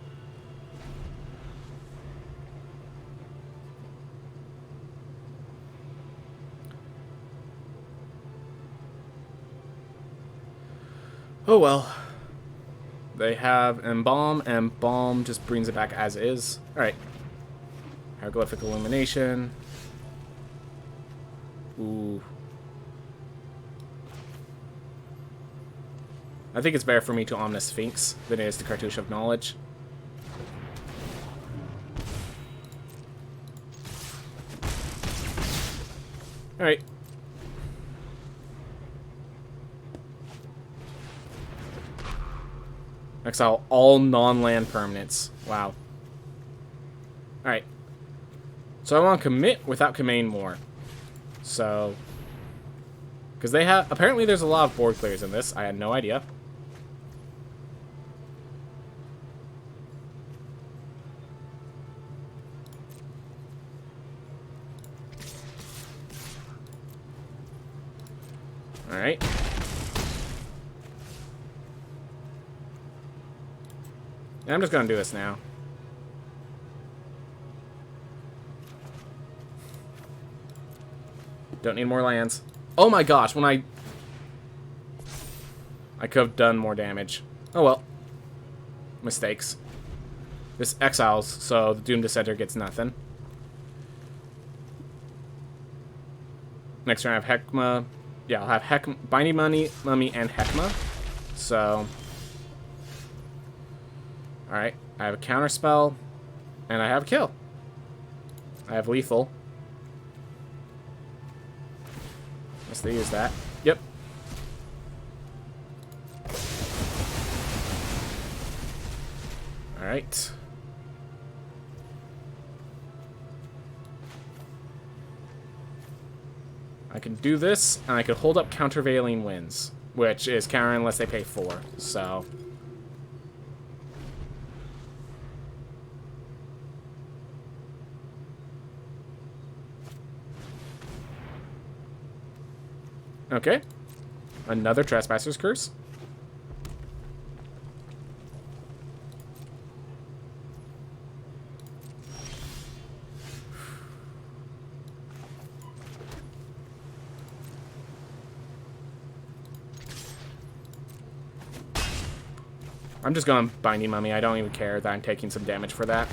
Oh well. They have Embalm, and Balm just brings it back as is. Alright. Hieroglyphic Illumination. Ooh. I think it's better for me to Omnis Sphinx than it is to Cartouche of Knowledge. Alright. Exile all non-land permanents. Wow. Alright. So I want to commit without committing more. So... because they have... apparently there's a lot of board clears in this. I had no idea. Alright. And I'm just going to do this now. Don't need more lands. Oh my gosh, when I could have done more damage. Oh well. Mistakes. This exiles, so the Doom Dissenter gets nothing. Next turn I have Heckma. Yeah, I'll have Binding Mummy, and Heckma. So... alright, I have a counter spell, and I have a kill. I have lethal. Unless they use that. Yep. Alright. I can do this, and I can hold up Countervailing Winds, which is counter unless they pay 4, so... okay. Another Trespasser's Curse. I'm just going Binding Mummy. I don't even care that I'm taking some damage for that.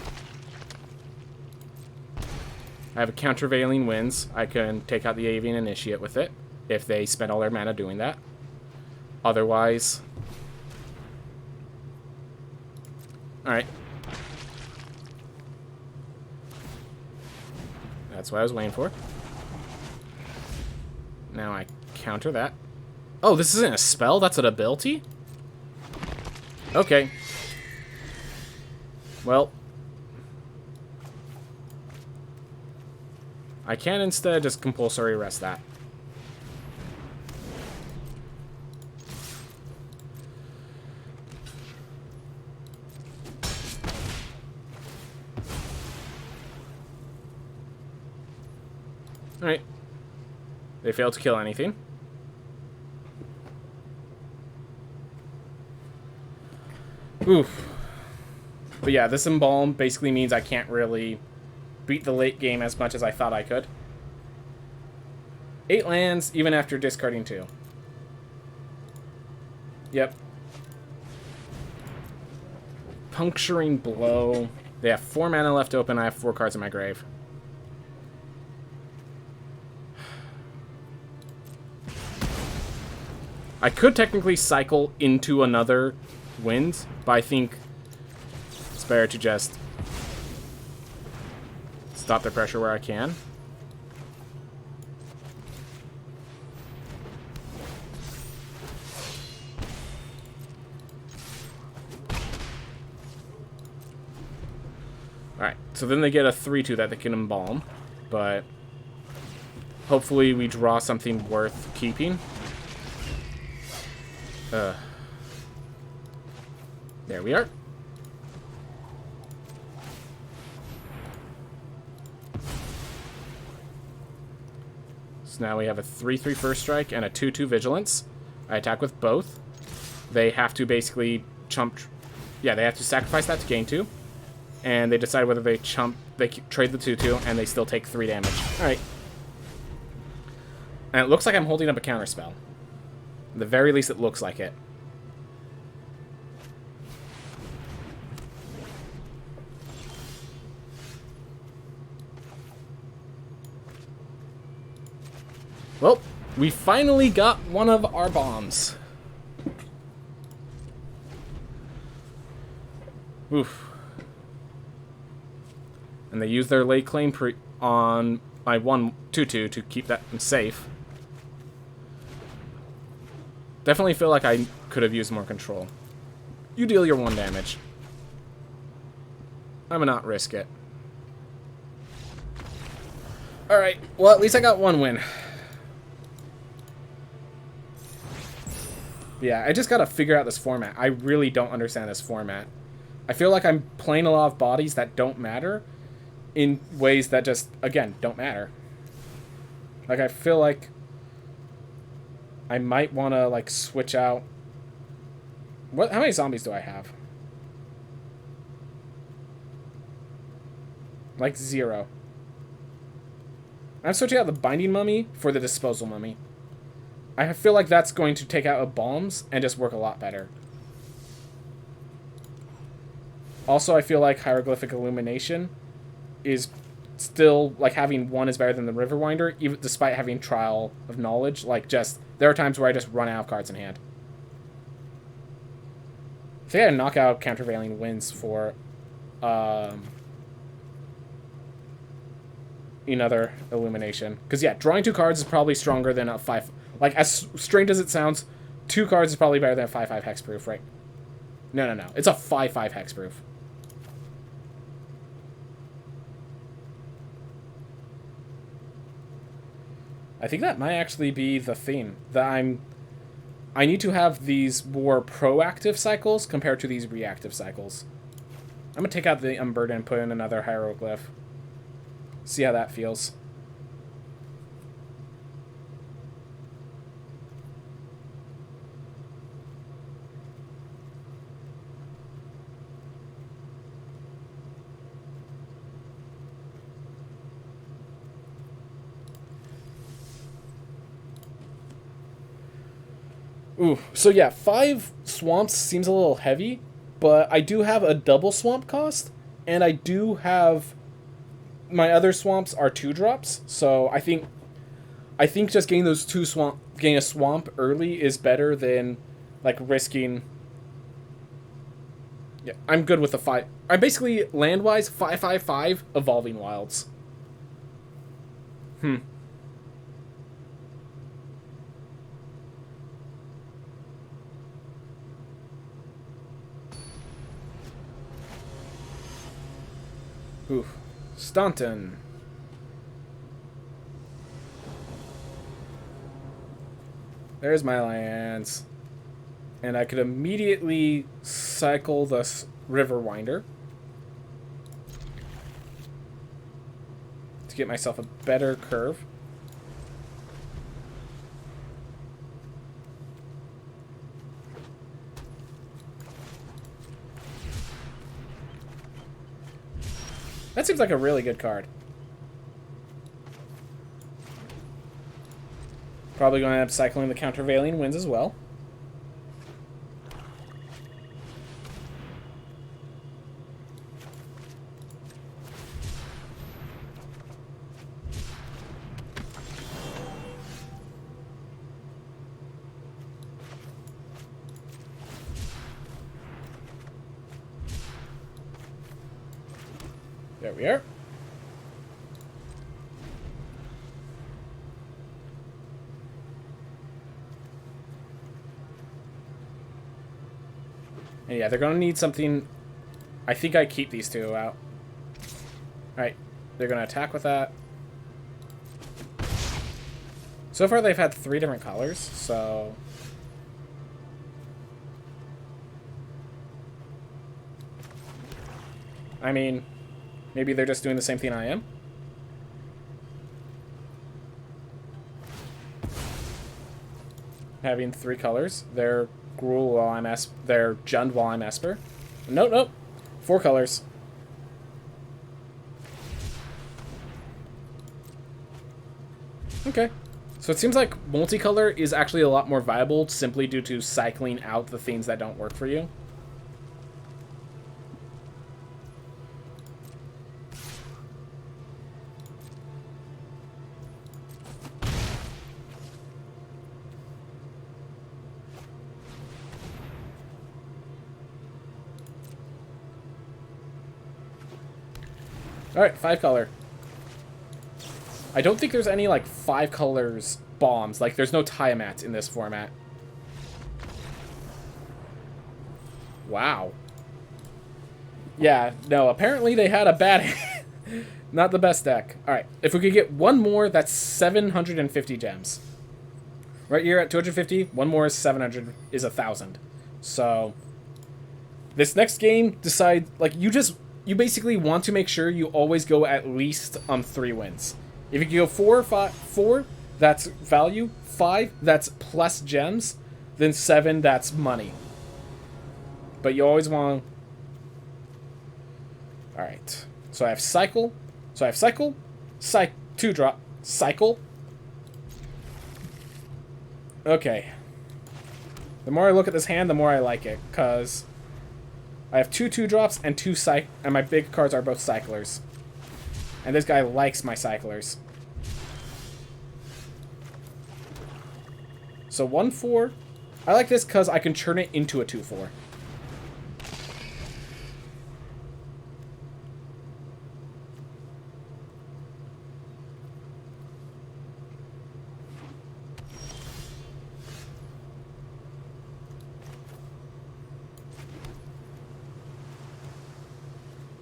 I have a Countervailing Winds. I can take out the Avian Initiate with it, if they spend all their mana doing that. Otherwise... alright. That's what I was waiting for. Now I counter that. Oh, this isn't a spell? That's an ability? Okay. Well. I can instead just compulsory rest that. Alright. They failed to kill anything. Oof. But yeah, this Embalm basically means I can't really beat the late game as much as I thought I could. 8 lands, even after discarding 2. Yep. Puncturing Blow. They have 4 mana left open. I have 4 cards in my grave. I could technically cycle into another wind, but I think it's better to just stop the pressure where I can. So then they get a 3-2 that they can embalm. But hopefully we draw something worth keeping. There we are. So now we have a 3-3 first strike and a 2-2 vigilance. I attack with both. They have to basically chump... Yeah, they have to sacrifice that to gain 2. And they decide whether they trade the 2-2, and they still take 3 damage. Alright. And it looks like I'm holding up a counterspell. At the very least, it looks like it. Well, we finally got one of our bombs. Oof. And they use their lay claim on my 1/2/2 to keep that safe. Definitely feel like I could have used more control. You deal your 1 damage. I'm gonna not risk it. Alright, well at least I got 1 win. Yeah, I just gotta figure out this format. I really don't understand this format. I feel like I'm playing a lot of bodies that don't matter in ways that just, again, don't matter. Like, I feel like I might want to, like, switch out... How many zombies do I have? Like, 0. I'm switching out the Binding Mummy for the Disposal Mummy. I feel like that's going to take out bombs and just work a lot better. Also, I feel like Hieroglyphic Illumination is still, like, having 1 is better than the Riverwinder, even despite having Trial of Knowledge. Like, just, there are times where I just run out of cards in hand. I think I knock out Countervailing Winds for another Illumination. Because, yeah, drawing 2 cards is probably stronger than a 5... Like, as strange as it sounds, 2 cards is probably better than a 5/5 hexproof, right? No. It's a 5/5 hexproof. I think that might actually be the theme. That I need to have these more proactive cycles compared to these reactive cycles. I'm going to take out the Unburden and put in another Hieroglyph. See how that feels. Ooh, so yeah, 5 swamps seems a little heavy, but I do have a double swamp cost, and I do have... My other swamps are 2-drops, so I think just getting those getting a swamp early is better than, like, risking... Yeah, I'm good with the 5... I'm basically, land-wise, 5/5/5 Evolving Wilds. Oof. Staunton. There's my lands. And I could immediately cycle the Riverwinder to get myself a better curve. That seems like a really good card. Probably going to end up cycling the Countervailing Winds as well. There we are. And yeah, they're going to need something. I think I keep these 2 out. Alright, they're going to attack with that. So far they've had 3 different colors, so... I mean, maybe they're just doing the same thing I am. Having 3 colors. They're Gruul while I'm they're Jund while I'm Esper. Nope, nope. 4 colors. Okay. So it seems like multicolor is actually a lot more viable simply due to cycling out the things that don't work for you. Alright, 5 color. I don't think there's any, like, 5 colors bombs. Like, there's no Tiamat in this format. Wow. Yeah, no, apparently they had a bad... Not the best deck. Alright, if we could get one more, that's 750 gems. Right here at 250, one more is 700, is 1,000. So, this next game, decide, like, you basically want to make sure you always go at least on 3 wins. If you can go 4, that's value. 5, that's plus gems. Then 7, that's money. But you always want... Alright. So I have cycle. So I have cycle. 2 drop. Cycle. Okay. The more I look at this hand, the more I like it. Because I have 2 2-drops and 2 and my big cards are both cyclers. And this guy likes my cyclers. So 1/4. I like this because I can turn it into a 2/4.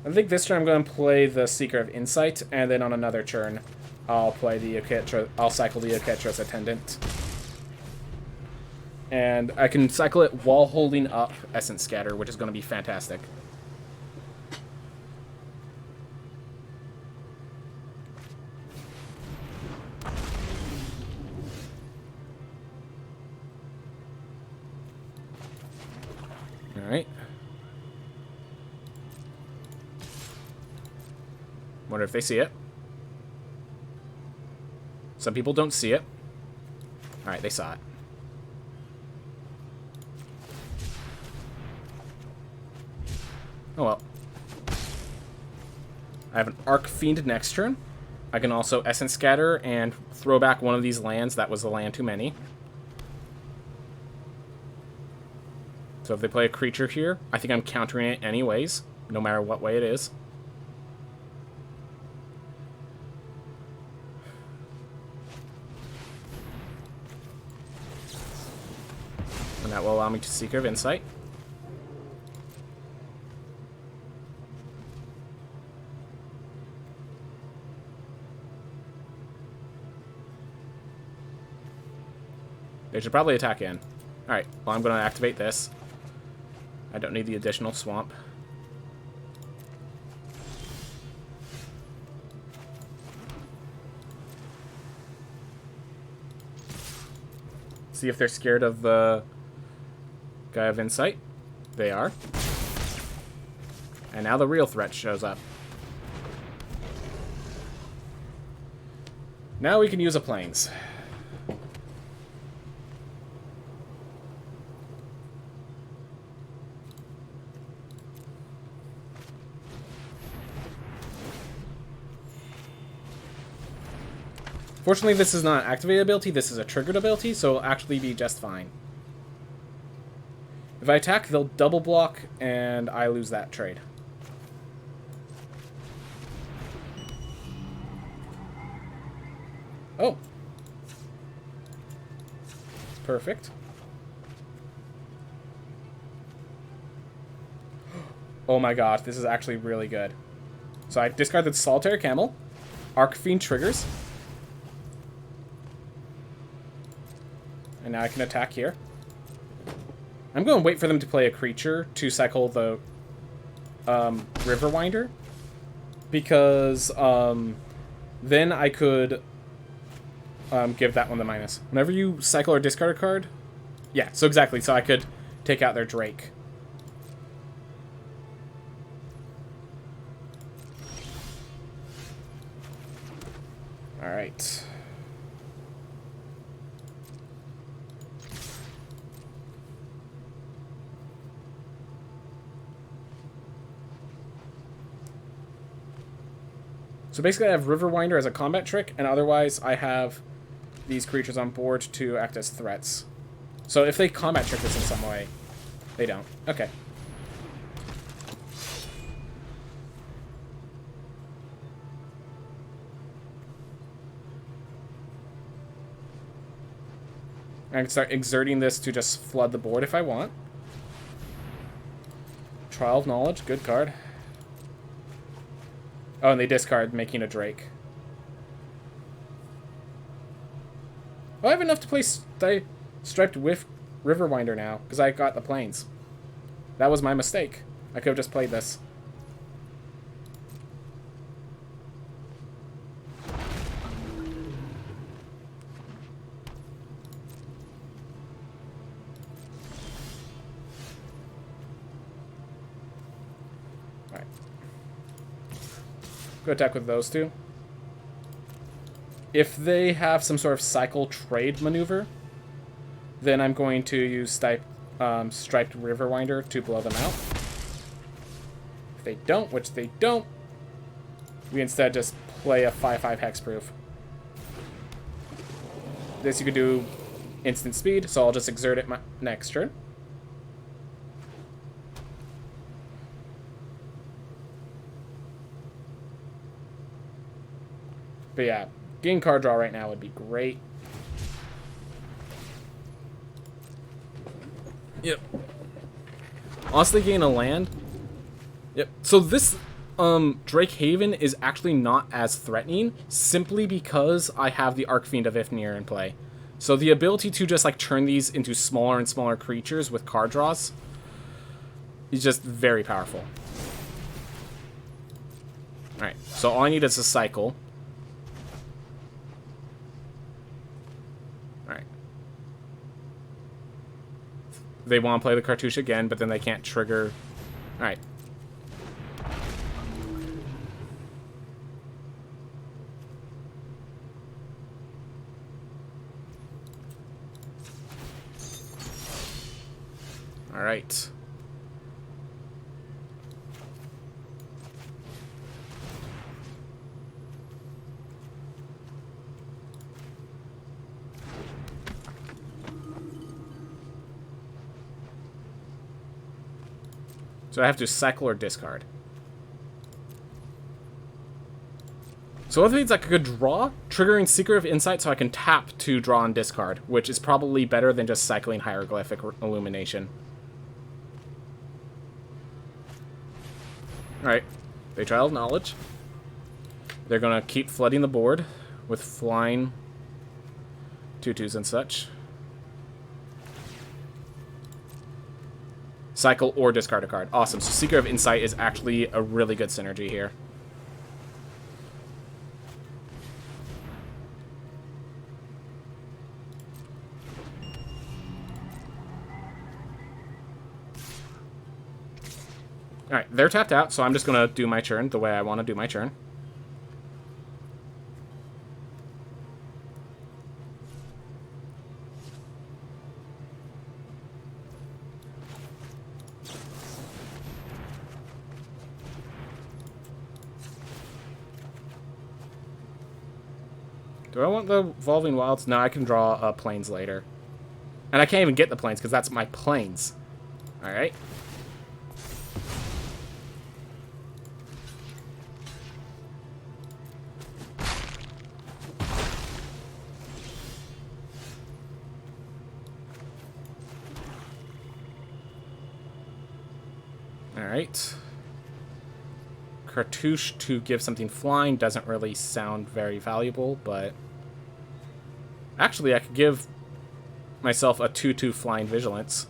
I think this turn I'm going to play the Seeker of Insight, and then on another turn, I'll play the I'll cycle the Oketra's Attendant. And I can cycle it while holding up Essence Scatter, which is going to be fantastic. Alright. Wonder if they see it. Some people don't see it. Alright, they saw it. Oh well. I have an Arc Fiend next turn. I can also Essence Scatter and throw back one of these lands. That was the land too many. So if they play a creature here, I think I'm countering it anyways, no matter what way it is. And that will allow me to Seeker of Insight. They should probably attack in. Alright, well I'm going to activate this. I don't need the additional swamp. See if they're scared of the Guy of Insight. They are. And now the real threat shows up. Now we can use a Plains. Fortunately, this is not an activated ability, this is a triggered ability, so it'll actually be just fine. If I attack, they'll double block, and I lose that trade. Oh. Perfect. Oh my gosh, this is actually really good. So I discard the Solitary Camel. Arcfiend triggers. And now I can attack here. I'm going to wait for them to play a creature to cycle the Riverwinder. Because then I could give that one the minus. Whenever you cycle or discard a card... Yeah, so exactly. So I could take out their Drake. Alright. So basically I have Riverwinder as a combat trick, and otherwise I have these creatures on board to act as threats. So if they combat trick this in some way, they don't. Okay. I can start exerting this to just flood the board if I want. Trial of Knowledge, good card. Oh, and they discard, making a Drake. Oh, I have enough to play Striped with Riverwinder now, because I got the planes. That was my mistake. I could have just played this. Alright. Go attack with those two. If they have some sort of cycle trade maneuver, then I'm going to use Striped Riverwinder to blow them out. If they don't, which they don't, we instead just play a 5/5 hexproof. This you could do instant speed, so I'll just exert it my next turn. But yeah, getting card draw right now would be great. Yep. Honestly, gain a land. Yep. So this Drake Haven is actually not as threatening, simply because I have the Arcfiend of Ifnir in play. So the ability to just like turn these into smaller and smaller creatures with card draws is just very powerful. Alright, so all I need is a cycle. Alright. They want to play the Cartouche again, but then they can't trigger. Alright. Alright. So I have to cycle or discard. So other things I could draw, triggering Seeker of Insight so I can tap to draw and discard, which is probably better than just cycling Hieroglyphic Illumination. Alright, they Trial of Knowledge. They're going to keep flooding the board with flying 2/2s and such. Cycle or discard a card. Awesome. So Seeker of Insight is actually a really good synergy here. Alright, they're tapped out, so I'm just going to do my turn the way I want to do my turn. Do I want the Evolving Wilds? No, I can draw planes later. And I can't even get the planes because that's my planes. Alright. Alright. Cartouche to give something flying doesn't really sound very valuable, but... Actually, I could give myself a 2/2 Flying Vigilance.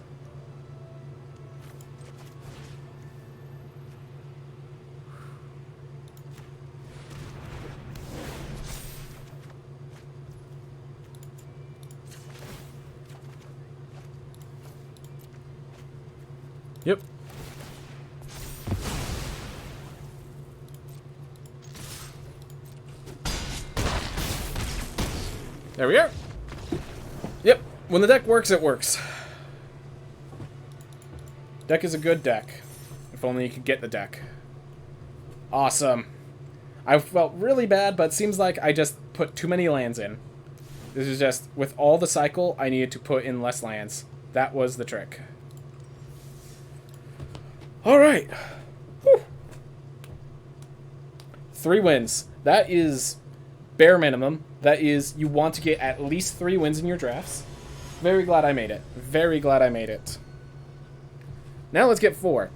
Yep. There we are. Yep. When the deck works, it works. Deck is a good deck. If only you could get the deck. Awesome. I felt really bad, but it seems like I just put too many lands in. This is just, with all the cycle, I needed to put in less lands. That was the trick. Alright. 3 wins. That is bare minimum. That is, you want to get at least 3 wins in your drafts. Very glad I made it. Very glad I made it. Now let's get 4.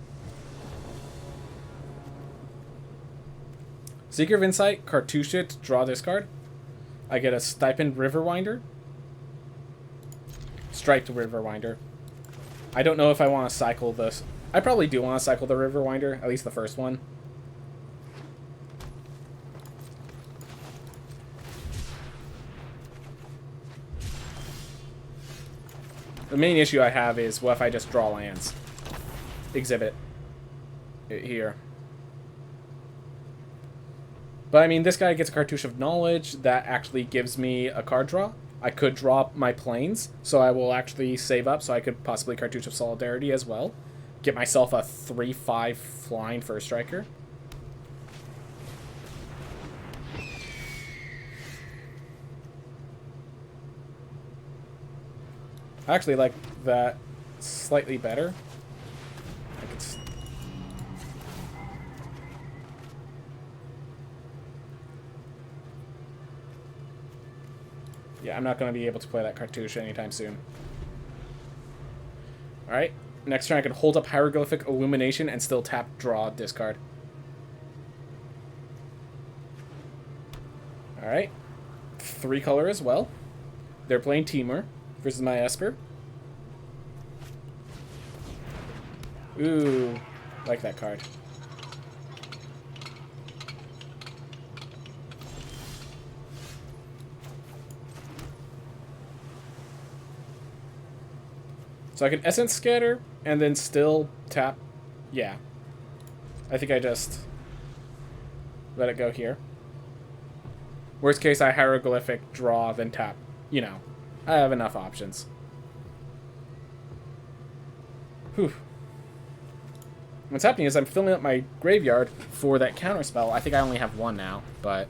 Seeker of Insight, Cartouche it, draw this card. I get a Stipend Riverwinder. Striped Riverwinder. I don't know if I want to cycle this. I probably do want to cycle the Riverwinder, at least the first one. The main issue I have is, what if I just draw lands? Exhibit it here. But I mean, this guy gets a Cartouche of Knowledge. That actually gives me a card draw. I could draw my planes, so I will actually save up so I could possibly Cartouche of Solidarity as well. Get myself a 3/5 flying first striker. I actually like that slightly better. Like it's... Yeah, I'm not going to be able to play that Cartouche anytime soon. Alright. Next turn I can hold up Hieroglyphic Illumination and still tap, draw, discard. Alright. 3 color as well. They're playing Temur versus my Esper. Ooh, like that card. So I can Essence Scatter and then still tap. Yeah. I think I just let it go here. Worst case, I Hieroglyphic, draw, then tap. You know, I have enough options. Whew. What's happening is I'm filling up my graveyard for that counterspell. I think I only have 1 now, but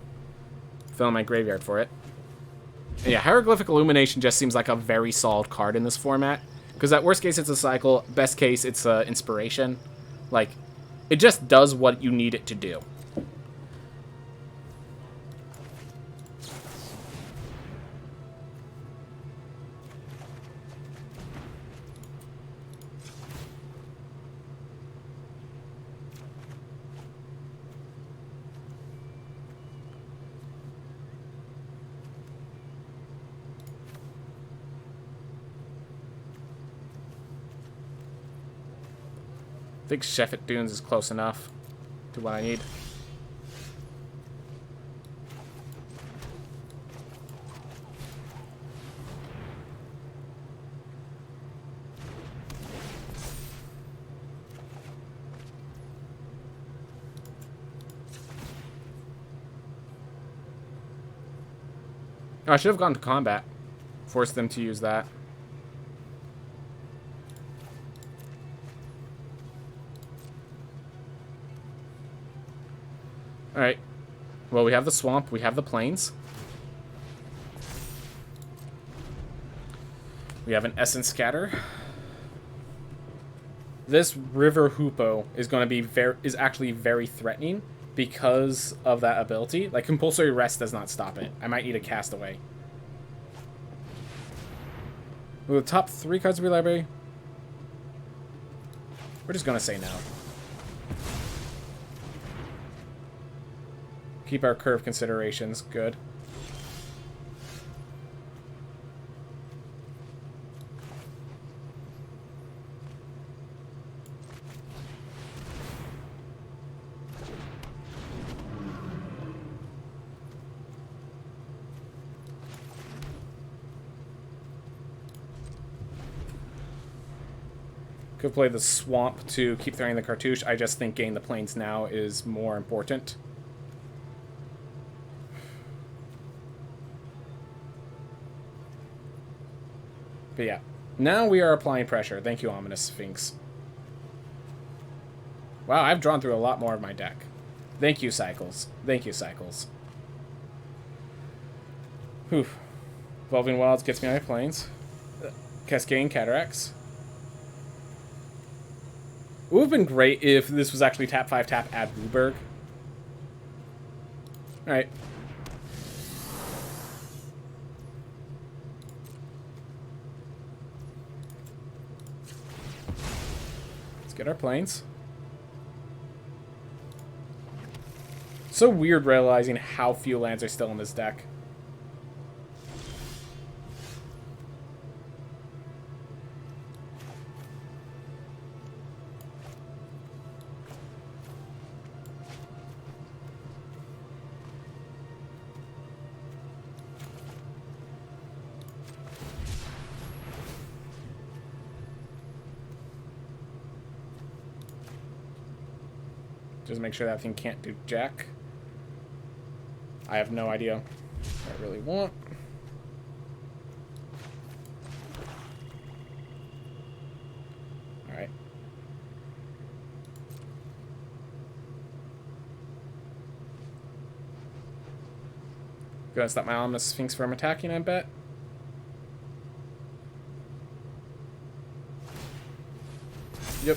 filling my graveyard for it. And yeah, Hieroglyphic Illumination just seems like a very solid card in this format. Because at worst case, it's a cycle. Best case, it's an inspiration. Like, it just does what you need it to do. I think Sheffet Dunes is close enough to what I need. Oh, I should have gone to combat. Force them to use that. Alright. Well, we have the swamp. We have the plains. We have an Essence Scatter. This River Hoopoe is going to be actually very threatening because of that ability. Like, Compulsory Rest does not stop it. I might need a Castaway. Will the top 3 cards of your library? We're just going to say no. Keep our curve considerations good. Could play the swamp to keep throwing the cartouche. I just think getting the plains now is more important. But yeah, now we are applying pressure. Thank you, Ominous Sphinx. Wow, I've drawn through a lot more of my deck. Thank you, Cycles. Thank you, Cycles. Whew. Evolving Wilds gets me on my plains. Cascading Cataracts. It would have been great if this was actually tap 5 tap add Ruberg. Alright. Let's get our planes. So weird realizing how few lands are still in this deck. Just make sure that thing can't do jack. I have no idea what I really want. Alright. Gonna stop my Ominous Sphinx from attacking, I bet. Yep.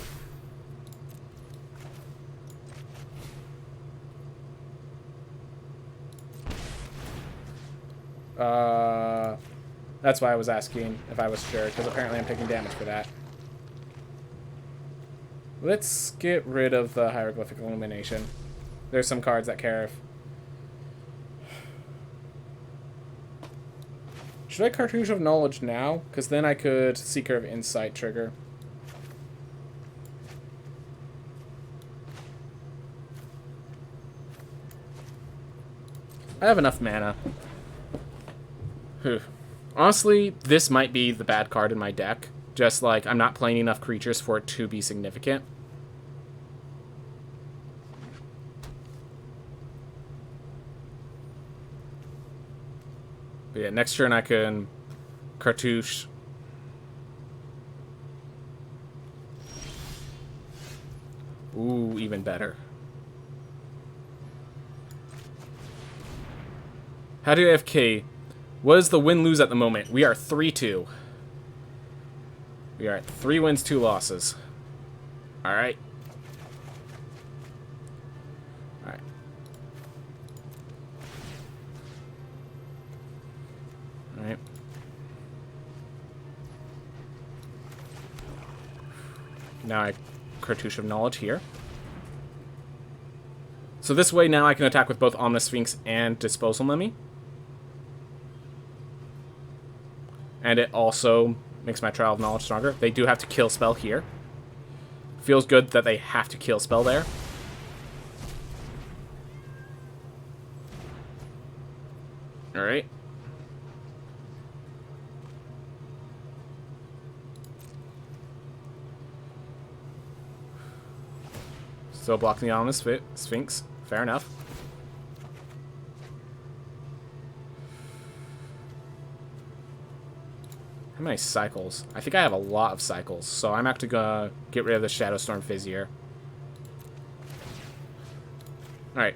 That's why I was asking if I was sure, because apparently I'm taking damage for that. Let's get rid of the Hieroglyphic Illumination. There's some cards that care if... Should I Cartouche of Knowledge now? Because then I could Seeker of Insight trigger. I have enough mana. Whew. Honestly, this might be the bad card in my deck. Just like, I'm not playing enough creatures for it to be significant. But yeah, next turn I can Cartouche. Ooh, even better. How do you AFK? What is the win-lose at the moment? We are 3-2. We are at 3 wins, 2 losses. Alright. Alright. Alright. Now I Cartouche of Knowledge here. So this way now I can attack with both Ominous Sphinx and Disposal Mummy. And it also makes my Trial of Knowledge stronger. They do have to kill spell here. Feels good that they have to kill spell there. Alright. Still blocking the Ominous Sphinx. Fair enough. How many cycles? I think I have a lot of cycles, so I'm actually gonna get rid of the Shadowstorm Fizzier. Alright.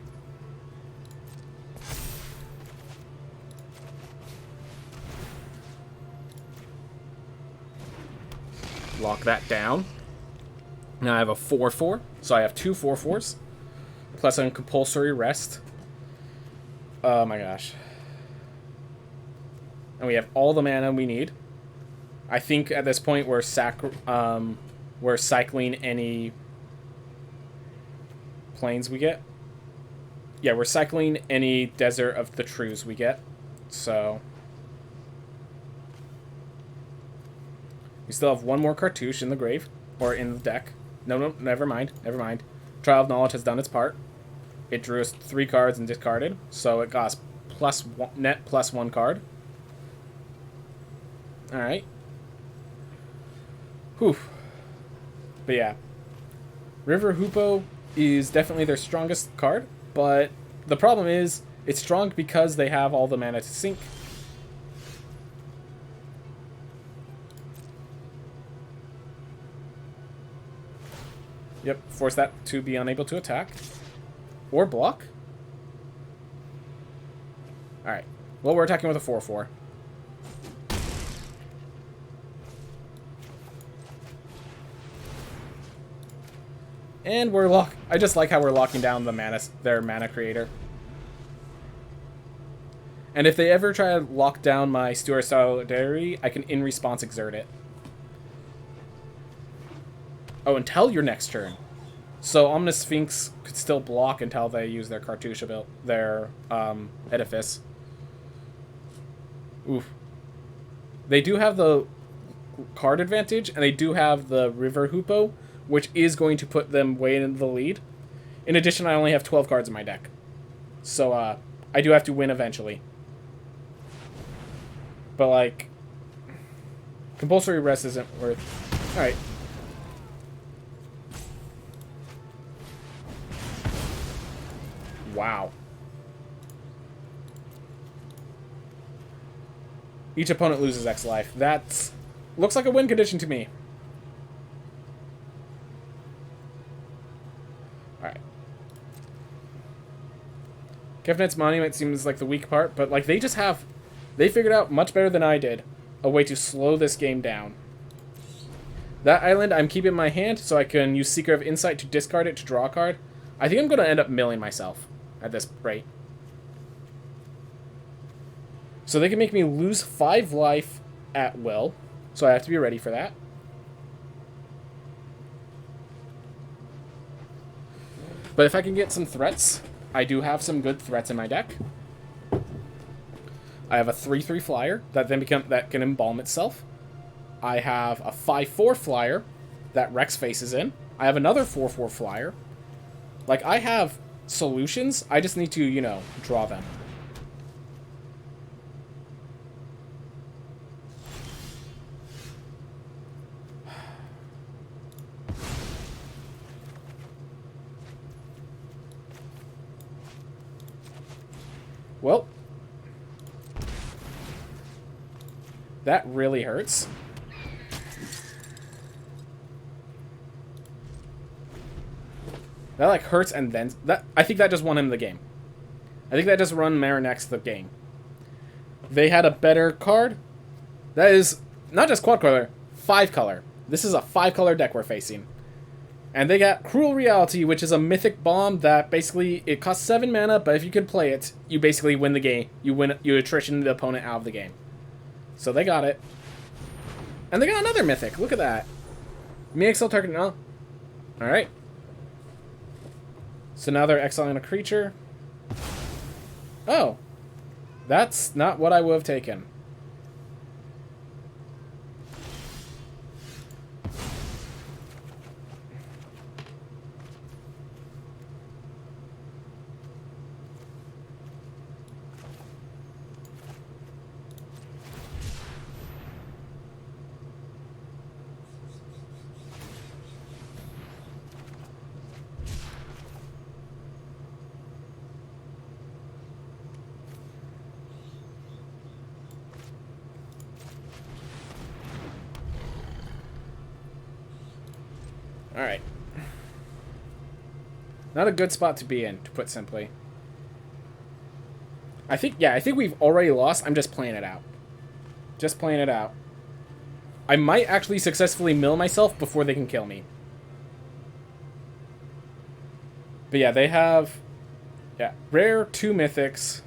Lock that down. Now I have a 4/4, so I have 2 4/4s. Plus a compulsory rest. Oh my gosh. And we have all the mana we need. I think at this point we're cycling any planes we get. yeah, we're cycling any Desert of the Trues we get. So we still have one more cartouche in the grave. Or in the deck. No, never mind. Never mind. Trial of Knowledge has done its part. It drew us 3 cards and discarded. So it got us net plus 1 card. Alright. Whew. But yeah. River Hoopoe is definitely their strongest card. But the problem is, it's strong because they have all the mana to sink. Yep, force that to be unable to attack. Or block. Alright. Well, we're attacking with a 4/4. And we're I just like how we're locking down their mana creator. And if they ever try to lock down my Steward Solidarity, I can in response exert it. Oh, until your next turn. So Omnis Sphinx could still block until they use their cartouche ability, their edifice. Oof. They do have the card advantage, and they do have the River Hoopoe, which is going to put them way into the lead. In addition, I only have 12 cards in my deck. So I do have to win eventually. But like, compulsory rest isn't worth. All right. Wow. Each opponent loses X life. That looks like a win condition to me. Alright. Kefnet's Monument seems like the weak part, but like they figured out much better than I did a way to slow this game down. That island I'm keeping in my hand so I can use Seeker of Insight to discard it to draw a card. I think I'm going to end up milling myself at this rate. So they can make me lose 5 life at will. So I have to be ready for that. But if I can get some threats, I do have some good threats in my deck. I have a 3/3 flyer that can embalm itself. I have a 5/4 flyer that Rex faces in. I have another 4/4 flyer. Like, I have solutions. I just need to, you know, draw them. Well, that really hurts. That, like, hurts and then... I think that just won him the game. I think that just run Marinex the game. They had a better card. That is not just quad color, 5 color. This is a 5 color deck we're facing. And they got Cruel Reality, which is a mythic bomb that basically, it costs 7 mana, but if you can play it, you basically win the game. You attrition the opponent out of the game. So they got it. And they got another mythic. Look at that. Me exile target now. Alright. So now they're exiling a creature. Oh. That's not what I would have taken. Alright. Not a good spot to be in, to put simply. I think we've already lost. I'm just playing it out. Just playing it out. I might actually successfully mill myself before they can kill me. But yeah, they have... Yeah, rare 2 mythics.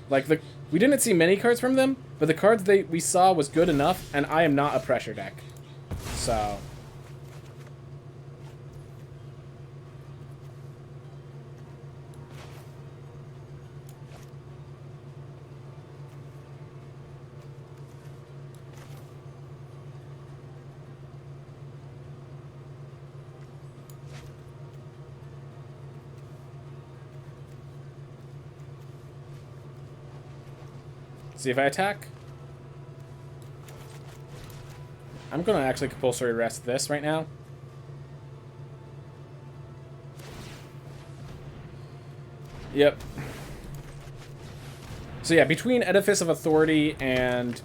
Like, we didn't see many cards from them, but the cards we saw was good enough, and I am not a pressure deck. So... See if I attack. I'm gonna actually compulsory rest this right now. Yep. So yeah, between Edifice of Authority and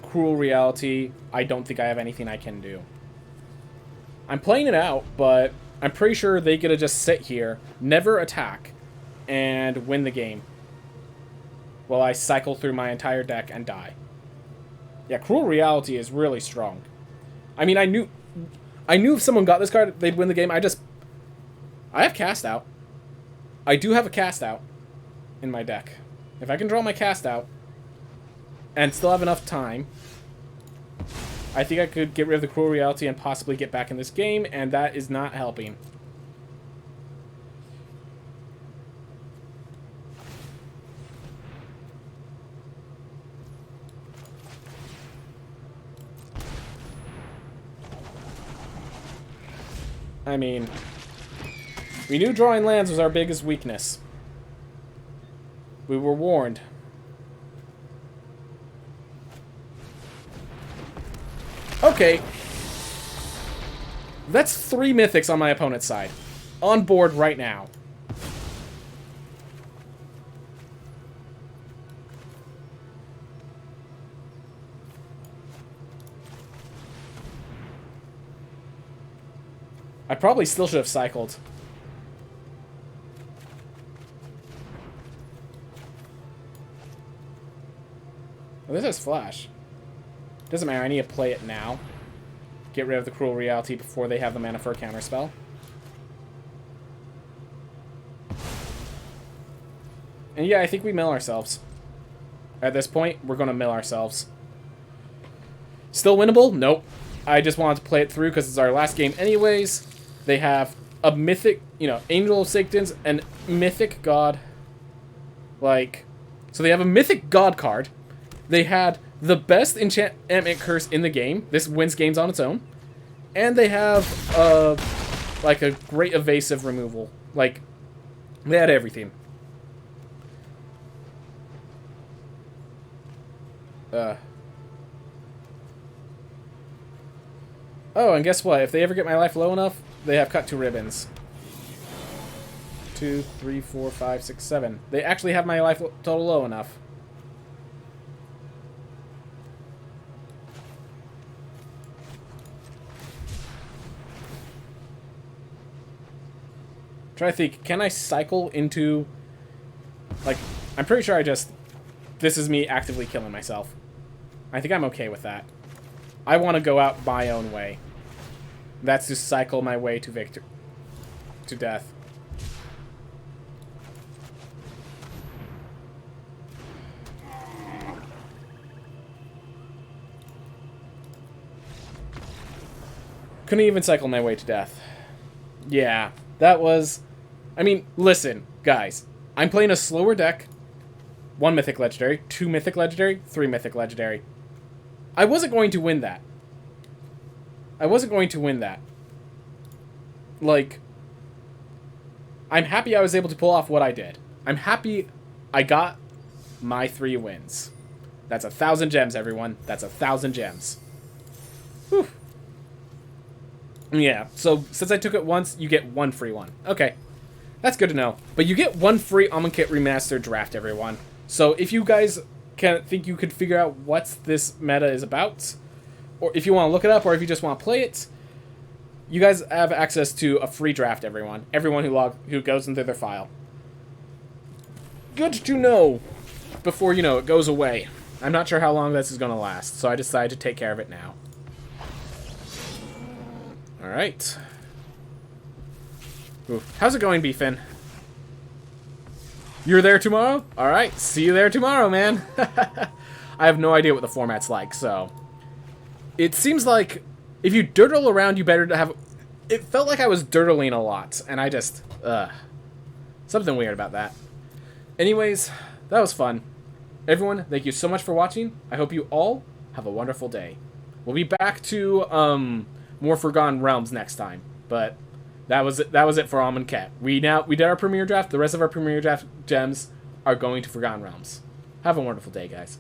Cruel Reality, I don't think I have anything I can do. I'm playing it out, but I'm pretty sure they get to just sit here, never attack, and win the game. While I cycle through my entire deck and die. Yeah, Cruel Reality is really strong. I mean, I knew if someone got this card, they'd win the game. I have Cast Out. I do have a Cast Out in my deck. If I can draw my Cast Out and still have enough time, I think I could get rid of the Cruel Reality and possibly get back in this game, and that is not helping. I mean, we knew drawing lands was our biggest weakness. We were warned. Okay. That's 3 mythics on my opponent's side. On board right now. I probably still should have cycled. Well, this has flash. Doesn't matter, I need to play it now. Get rid of the Cruel Reality before they have the mana for a counterspell. And yeah, I think we mill ourselves. At this point, we're going to mill ourselves. Still winnable? Nope. I just wanted to play it through because it's our last game anyways. They have a mythic, you know, Angel of Sigtons and Mythic God. Like, so they have a Mythic God card. They had the best enchantment curse in the game. This wins games on its own. And they have, like, a great evasive removal. Like, they had everything. Oh, and guess what? If they ever get my life low enough, they have cut 2 ribbons. 2, 3, 4, 5, 6, 7. They actually have my life total low enough. Try to think, can I cycle into... Like, I'm pretty sure this is me actively killing myself. I think I'm okay with that. I want to go out my own way. That's to cycle my way to to death. Couldn't even cycle my way to death. Yeah, that was... I mean, listen, guys. I'm playing a slower deck. 1 Mythic Legendary, 2 Mythic Legendary, 3 Mythic Legendary. I wasn't going to win that. I wasn't going to win that. Like, I'm happy I was able to pull off what I did. I'm happy I got my 3 wins. That's 1,000 gems, everyone. That's 1,000 gems. Whew. Yeah, so since I took it once, you get 1 free one. Okay, that's good to know. But you get 1 free Amonkhet Remastered Draft, everyone. So if you guys think you could figure out what this meta is about, or if you want to look it up, or if you just want to play it, you guys have access to a free draft, everyone. Everyone who goes into their file. Good to know before, you know, it goes away. I'm not sure how long this is going to last, so I decided to take care of it now. Alright. How's it going, Beefin? You're there tomorrow? Alright, see you there tomorrow, man. I have no idea what the format's like, so... It seems like if you dirtle around, you better have... It felt like I was dirtling a lot, and I just... Something weird about that. Anyways, that was fun. Everyone, thank you so much for watching. I hope you all have a wonderful day. We'll be back to more Forgotten Realms next time, but that was it for Amonkhet. We did our Premiere Draft. The rest of our Premiere Draft gems are going to Forgotten Realms. Have a wonderful day, guys.